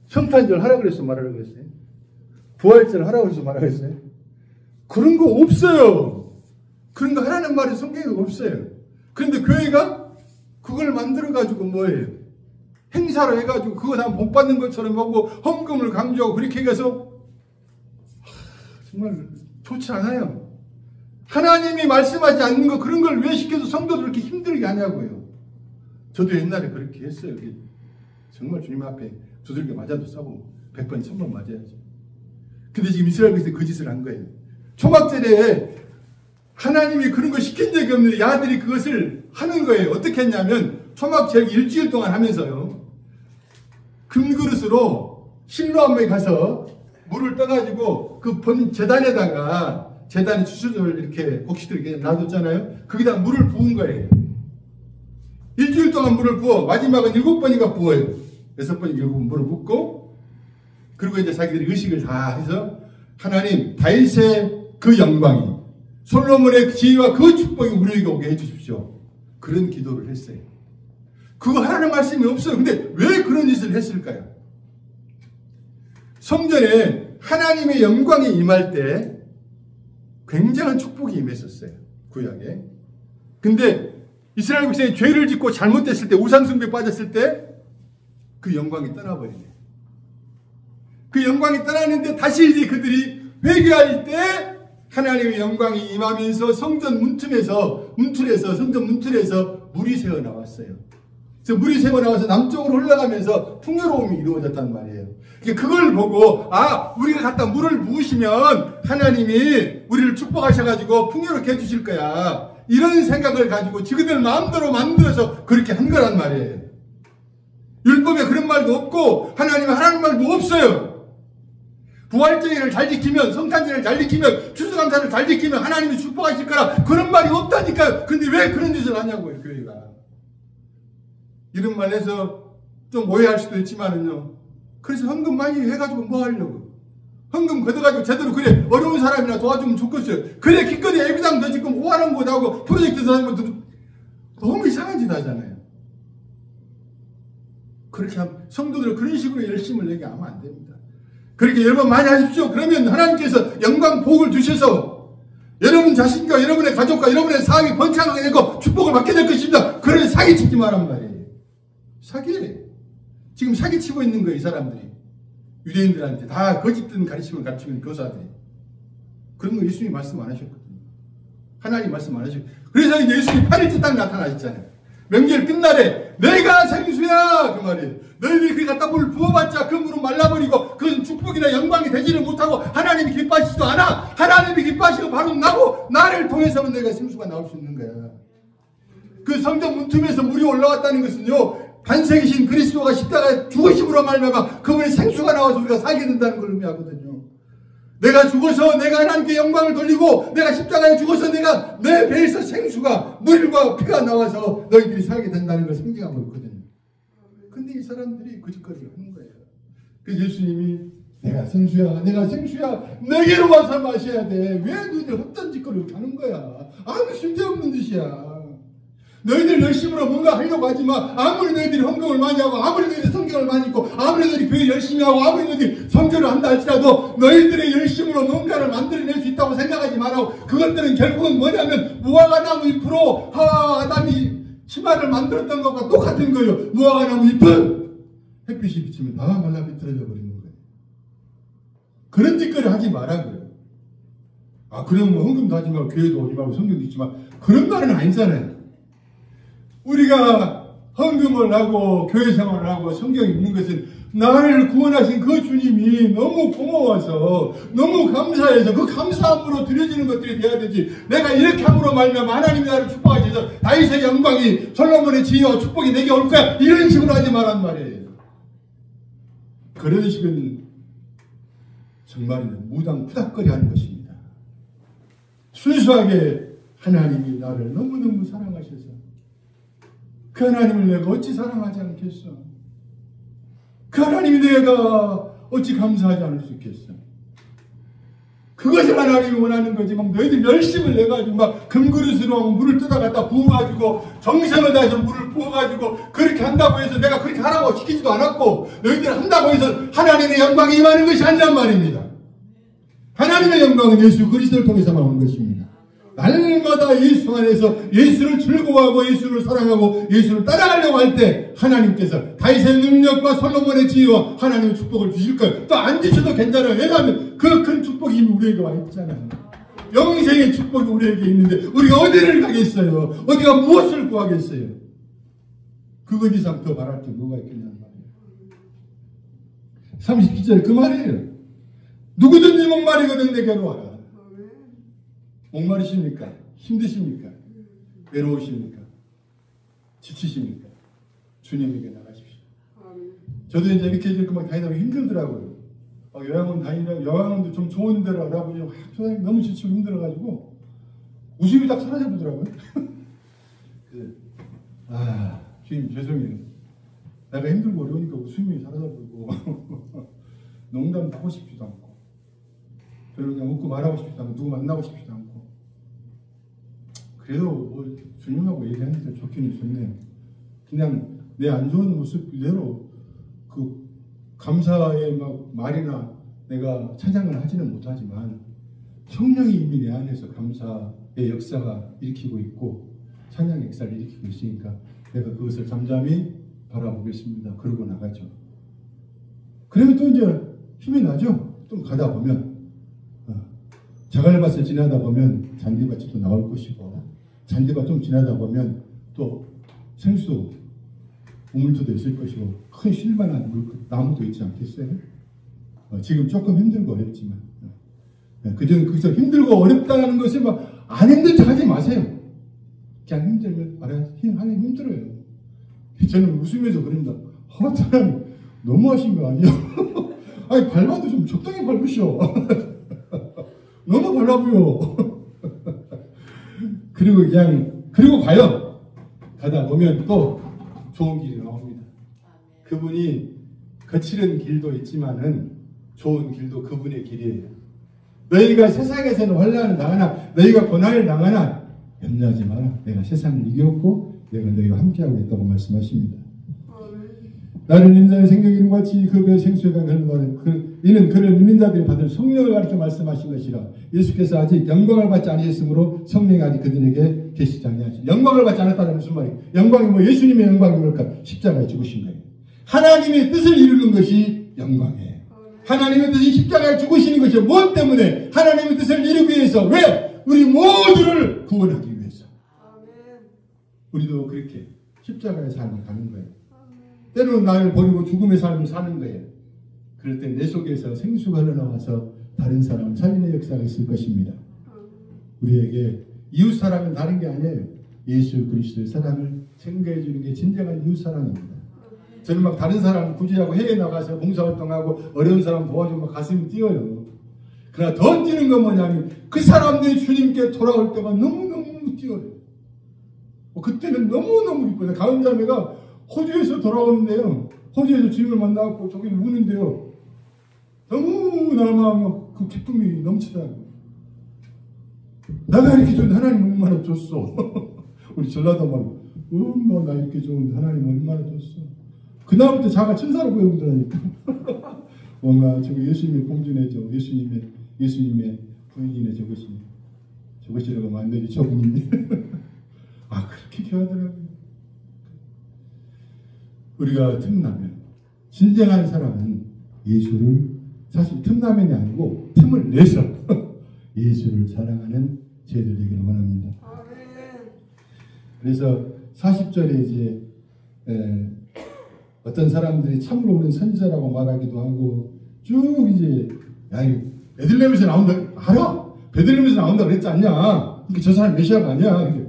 성탄절 하라고 해서 말하라고 그랬어요? 부활절 하라고 해서 말하라고 했어요? 그런 거 없어요. 그런 거 하라는 말이 성경에 없어요. 그런데 교회가 그걸 만들어가지고 뭐예요? 행사로 해가지고 그거 다 못 받는 것처럼 하고 헌금을 강조하고 그렇게 해서 정말 좋지 않아요. 하나님이 말씀하지 않는 거 그런 걸 왜 시켜서 성도들 그렇게 힘들게 하냐고요. 저도 옛날에 그렇게 했어요. 정말 주님 앞에 두들겨 맞아도 싸고 100번 1000번 맞아야죠. 근데 지금 이스라엘에서 그 짓을 한 거예요. 초막절에 하나님이 그런 거 시킨 적이 없는데 야들이 그것을 하는 거예요. 어떻게 했냐면 초막절 일주일 동안 하면서요. 금그릇으로 실로암에 가서 물을 떠가지고 재단에다가 재단에 추수들 이렇게 곡식들 이렇게 놔뒀잖아요. 거기다 물을 부은 거예요. 일주일 동안 물을 부어 마지막은 7번인가 부어요. 6번인가 7번 물을 붓고 그리고 이제 자기들이 의식을 다 해서 하나님 다윗의 그 영광이 솔로몬의 지혜와 그 축복이 우리에게 오게 해주십시오. 그런 기도를 했어요. 그거 하라는 말씀이 없어요. 근데 왜 그런 짓을 했을까요? 성전에 하나님의 영광이 임할 때 굉장한 축복이 임했었어요. 구약에. 근데 이스라엘 백성이 죄를 짓고 잘못됐을 때 우상숭배에 빠졌을 때 그 영광이 떠나버리네. 그 영광이 떠나는데 다시 이제 그들이 회개할 때 하나님의 영광이 임하면서 성전 문틀에서 물이 새어 나왔어요. 그래서 물이 새어 나와서 남쪽으로 흘러가면서 풍요로움이 이루어졌단 말이에요. 그걸 보고 우리가 갖다 물을 부으시면 하나님이 우리를 축복하셔가지고 풍요롭게 해주실 거야. 이런 생각을 가지고 지그들 마음대로 만들어서 그렇게 한 거란 말이에요. 율법에 그런 말도 없고 하나님은 하라는 말도 없어요. 부활절을 잘 지키면 성탄절을 잘 지키면 추수감사를 잘 지키면 하나님이 축복하실 거라 그런 말이 없다니까요. 근데 왜 그런 짓을 하냐고요. 교회가. 이런 말 해서 좀 오해할 수도 있지만은요. 그래서 헌금 많이 해가지고 뭐 하려고. 헌금 걷어가지고 제대로 그래 어려운 사람이나 도와주면 좋겠어요. 그래 기껏이 예비당도 짓고 오하는 것도 하고 프로젝트도 하는 것도 너무 이상한 짓 하잖아요. 그렇게 하면 성도들은 그런 식으로 열심을 내게 하면 안 됩니다. 그렇게 여러분 많이 하십시오. 그러면 하나님께서 영광 복을 주셔서 여러분 자신과 여러분의 가족과 여러분의 사업이 번창하게 되고 축복을 받게 될 것입니다. 그런 사기치지 말란 말이에요. 사기래. 지금 사기치고 있는 거예요. 이 사람들이. 유대인들한테 다 거짓된 가르침을 가르치는 교사들이. 그런 거 예수님이 말씀 안 하셨거든요. 하나님 말씀 안 하셨거든요. 그래서 이제 예수님이 8일째 딱 나타나셨잖아요. 명절 끝날에 내가 생수야 그 말이에요. 너희들이 그 갖다 물 부어봤자 그 물은 말라버리고 그건 축복이나 영광이 되지를 못하고 하나님이 기뻐하시지도 않아. 하나님이 기뻐하시고 바로 나를 통해서는 내가 생수가 나올 수 있는 거야. 그 성전 문틈에서 물이 올라왔다는 것은요 반석이신 그리스도가 십자가에 죽으심으로 말미암아 그분의 생수가 나와서 우리가 살게 된다는 걸 의미하거든요. 내가 죽어서 내가 하나님께 영광을 돌리고 내가 십자가에 죽어서 내가 내 배에서 생수가 물과 피가 나와서 너희들이 살게 된다는 걸 상징하고 있거든요. 근데 이 사람들이 거짓거리를 하는 거예요. 그래서 예수님이 내가 생수야 내게로 와서 마셔야 돼. 왜 너희들 헛된 짓거리를 하는 거야. 아무 쓸데없는 짓이야. 너희들 열심으로 뭔가 하려고 하지만 아무리 너희들이 헌금을 많이 하고 아무리 너희들이 성경을 많이 읽고 아무리 너희들이 교회 열심히 하고 아무리 너희들이 성결을 한다 할지라도 너희들의 열심으로 뭔가를 만들어낼 수 있다고 생각하지 말고 그것들은 결국은 뭐냐면 무화과 나무 잎으로 하와 아담이 치마를 만들었던 것과 똑같은 거예요. 무화과 나무 잎은 햇빛이 비치면 다 말라 비틀어져 버리는 거예요. 그런 짓거리 하지 말라고요. 그럼 뭐 헌금도 하지 말고 교회도 오지 말고 성경도 읽지 말고 그런 말은 아니잖아요. 우리가 헌금을 하고 교회 생활을 하고 성경 읽는 것은 나를 구원하신 그 주님이 너무 고마워서 너무 감사해서 그 감사함으로 드려지는 것들이 돼야 되지. 내가 이렇게 함으로 말미암아 하나님이 나를 축복하셔서 다윗의 영광이 솔로몬의 지혜와 축복이 내게 올 거야. 이런 식으로 하지 말란 말이에요. 그런 식은 정말이면 무당 푸닥거리 하는 것입니다. 순수하게 하나님이 나를 너무너무 사랑하셔서 그 하나님을 내가 어찌 사랑하지 않겠어. 그 하나님이 내가 어찌 감사하지 않을 수 있겠어? 그것을 하나님이 원하는 거지. 막 너희들 열심을 내가지고 막 금그릇으로 물을 뜯어갖다 부어가지고 정성을 다해서 물을 부어가지고 그렇게 한다고 해서 내가 그렇게 하라고 시키지도 않았고 너희들 한다고 해서 하나님의 영광이 임하는 것이 아니란 말입니다. 하나님의 영광은 예수 그리스도를 통해서만 오는 것입니다. 날마다 예수 안에서 예수를 즐거워하고 예수를 사랑하고 예수를 따라가려고 할 때 하나님께서 다윗의 능력과 솔로몬의 지혜와 하나님의 축복을 주실 거예요. 또 안 주셔도 괜찮아요. 왜냐하면 그 큰 축복이 이미 우리에게 와 있잖아요. 영생의 축복이 우리에게 있는데 우리가 어디를 가겠어요? 어디가 무엇을 구하겠어요? 그것 이상 더 바랄 게 뭐가 있겠냐는 말이에요. 37절 그 말이에요. 누구든지 목마르거든 내게로 와라. 목마르십니까? 힘드십니까? 외로우십니까? 지치십니까? 주님에게 나가십시오. 저도 이제 이렇게 막 다니다가 힘들더라고요. 여행원도 좀 좋은 데로 알아보니 너무 지치고 힘들어가지고 웃음이 딱 사라져보더라고요. 주님 죄송해요. 내가 힘들고 어려우니까 웃음이 사라져버리고 농담도 하고 싶지도 않고 별로 그냥 웃고 말하고 싶지도 않고 누구 만나고 싶지도 않고 그래도 뭐 주님하고 얘기하는 게 좋기는 좋네요. 그냥 내 안 좋은 모습 그대로 그 감사의 막 말이나 내가 찬양을 하지는 못하지만 성령이 이미 내 안에서 감사의 역사가 일으키고 있고 찬양의 역사를 일으키고 있으니까 내가 그것을 잠잠히 바라보겠습니다. 그러고 나가죠. 그러면 또 이제 힘이 나죠. 또 가다 보면 자갈밭을 지나다 보면 잔디밭이 또 나올 것이고 잔디밭 좀 지나다 보면 또 생수도 우물토도 있을 것이고 큰 쉴만한 나무도 있지 않겠어요? 지금 조금 힘들고 어렵지만 그저 힘들고 어렵다는 것을 막 안 힘든 척 하지 마세요. 그냥 힘들면 하나님 힘들어요. 저는 웃으면서 그럽니다. 하나님 너무하신 거 아니에요? 아니 밟아도 좀 적당히 밟으시오. 너무 밟아보여. 그리고 가요. 가다 보면 또 좋은 길이 나옵니다. 그분이 거칠은 길도 있지만은 좋은 길도 그분의 길이에요. 너희가 세상에서는 환난을 당하나 너희가 고난을 당하나 염려하지 마라. 내가 세상을 이겼고 내가 너희와 함께하고 있다고 말씀하십니다. 나를 인자의 생명 이름 같이 그 배의 생수에 간 이는 그를 믿는 자들이 받을 성령을 가르쳐 말씀하신 것이라. 예수께서 아직 영광을 받지 아니했으므로 성령이 아직 그들에게 계시지 아니하시니. 영광을 받지 않았다는 무슨 말이에요? 영광이 뭐 예수님의 영광이 뭘까? 십자가에 죽으신 거예요. 하나님의 뜻을 이루는 것이 영광이에요. 하나님의 뜻이 십자가에 죽으시는 것이 무엇 때문에? 하나님의 뜻을 이루기 위해서. 왜? 우리 모두를 구원하기 위해서. 우리도 그렇게 십자가의 삶을 가는 거예요. 때로는 나를 버리고 죽음의 삶을 사는 거예요. 그럴 때 내 속에서 생수가 흘러나와서 다른 사람을 살리는 역사가 있을 것입니다. 우리에게 이웃 사랑은 다른 게 아니에요. 예수 그리스도의 사랑을 생각해 주는 게 진정한 이웃 사랑입니다. 저는 막 다른 사람 구제하고 해외 나가서 봉사활동하고 어려운 사람 도와주고 막 가슴이 뛰어요. 그러나 더 뛰는 건 뭐냐면 그 사람들이 주님께 돌아올 때가 너무너무 뛰어요. 그때는 너무너무 기뻐요. 가은 자매가 호주에서 돌아오는데요. 호주에서 주님을 만나고 저기 우는데요. 너무나 그 기쁨이 넘치더라고요. 내가 이렇게 좋은 하나님 얼마나 줬어. 우리 전라도 말, 나 이렇게 좋은 하나님 얼마나 줬어. 그다음부터 자가 천사로 보여보더라니까. 뭔가 저기 예수님의 공주네죠. 예수님의 부인이네 저것이라고 만들지 저분이. 그렇게 귀하더라고요. 우리가 틈나면 진정한 사람은 예수를 사실 틈나면이 아니고 틈을 내서 예수를 사랑하는 저희들 되기를 원합니다. 그래서 40절에 이제 어떤 사람들이 참으로 오는 선지자라고 말하기도 하고 쭉 이제 베들레헴에서 나온다 알아? 베들레헴에서 나온다 그랬지 않냐? 그러니까 저 사람 메시아가 아니야.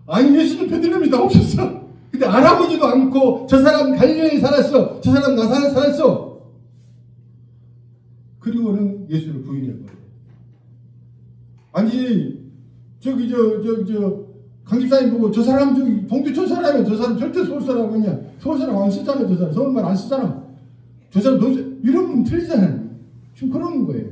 아니 예수님 베들레헴에 나오셨어. 근데 알아보지도 않고 저 사람 갈릴리에 살았어. 저 사람 나사렛 살았어. 그리고는 예수를 부인해버려. 아니 저기 강집사님 보고 저 사람 저기 동두천 사람이야. 저 사람 절대 서울 사람 아니야. 서울 사람 안 쓰잖아. 저 사람 서울말 안 쓰잖아. 저 사람 너무 이러면 틀리잖아요. 지금 그러는 거예요.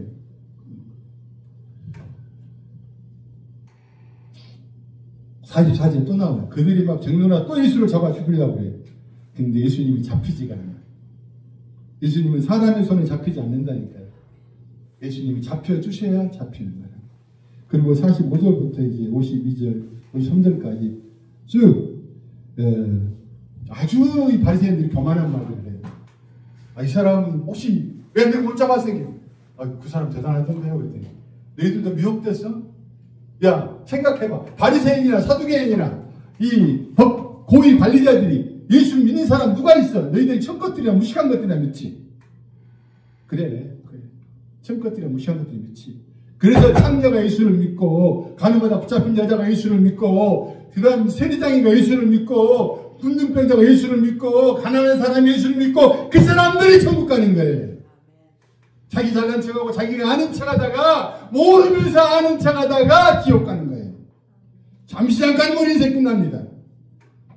44절 또 나와요. 그들이 막 정로나 또 예수를 잡아 죽이려고 그래요. 근데 예수님이 잡히지가 않아요. 예수님은 사람의 손에 잡히지 않는다니까요. 예수님이 잡혀주셔야 잡히는 거예요. 그리고 45절부터 이제 52절, 53절까지 쭉 아주 이 바리새인들이 교만한 말을 해요. 이 사람 혹시 왜 내가 못 잡았어? 그 사람 대단하던데요. 그랬더니 너희들도 미혹됐어? 야, 생각해봐. 바리새인이나 사두개인이나 이 법 고위 관리자들이 예수 믿는 사람 누가 있어? 너희들이 천 것들이나 무식한 것들이나 믿지. 그래. 천 것들이나 무식한 것들이 믿지. 그래서 창녀가 예수를 믿고 가늠하다 붙잡힌 여자가 예수를 믿고 그 다음 세리장이가 예수를 믿고 문둥병자가 예수를 믿고 가난한 사람이 예수를 믿고 그 사람들이 천국 가는 거예요. 자기 잘난 척하고 자기가 아는 척하다가 모르면서 아는 척하다가 지옥 가는 거예요. 잠시 잠깐 우리 인생 끝납니다.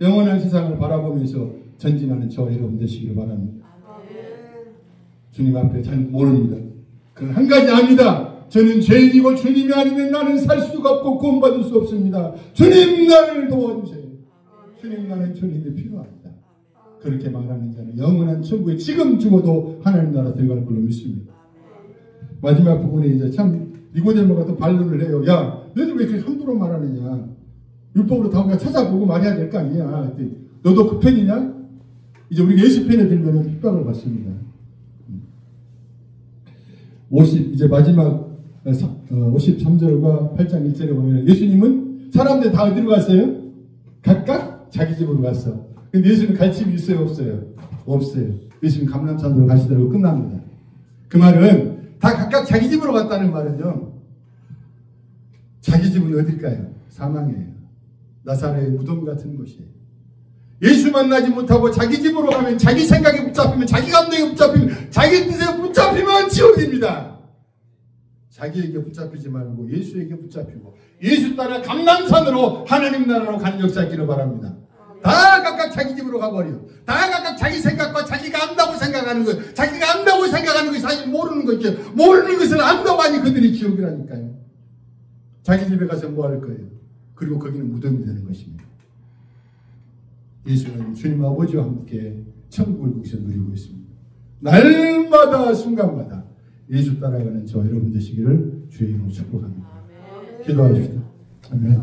영원한 세상을 바라보면서 전진하는 저 여러분 되시기를 바랍니다. 주님 앞에 잘 모릅니다. 그건 한 가지 압니다. 저는 죄인이고 주님이 아니면 나는 살 수가 없고 구원받을 수 없습니다. 주님 나를 도와주세요. 주님 나는 주님이 필요합니다. 그렇게 말하는 자는 영원한 천국에 지금 죽어도 하나님 나라 들어갈 걸로 믿습니다. 마지막 부분에 이제 참 니고데모가 또 반론을 해요. 야, 너희들 왜 이렇게 함부로 말하느냐? 율법으로 다 우리가 찾아보고 말해야 될 거 아니야. 너도 그 편이냐? 이제 우리가 예수 편에 들면 핍박을 받습니다. 이제 마지막 53절과 8장 1절에 보면 예수님은 사람들 다 어디로 갔어요? 각각 자기 집으로 갔어. 근데 예수님 갈 집이 있어요? 없어요? 없어요. 예수님 감람산으로 가시더라고 끝납니다. 그 말은 다 각각 자기 집으로 갔다는 말은요. 자기 집은 어딜까요? 사망이에요. 나사렛의 무덤 같은 곳이에요. 예수 만나지 못하고 자기 집으로 가면 자기 생각에 붙잡히면 자기 감정에 붙잡히면 자기 뜻에 붙잡히면 지옥입니다. 자기에게 붙잡히지 말고 예수에게 붙잡히고 예수 따라 감람산으로 하나님 나라로 가는 역사 있기를 바랍니다. 다 각각 자기 집으로 가버려. 다 각각 자기 생각과 자기가 안다고 생각하는 것, 자기가 안다고 생각하는 것이 사실 모르는 거죠. 모르는 것을 안다고 하니 그들이 지옥이라니까요. 자기 집에 가서 뭐 할 거예요? 그리고 거기는 무덤이 되는 것입니다. 예수는 주님 아버지와 함께 천국을 거기서 누리고 있습니다. 날마다 순간마다 예수 따라가는 저 여러분 되시기를 주의 이름으로 축복합니다. 기도하십시오. 아멘.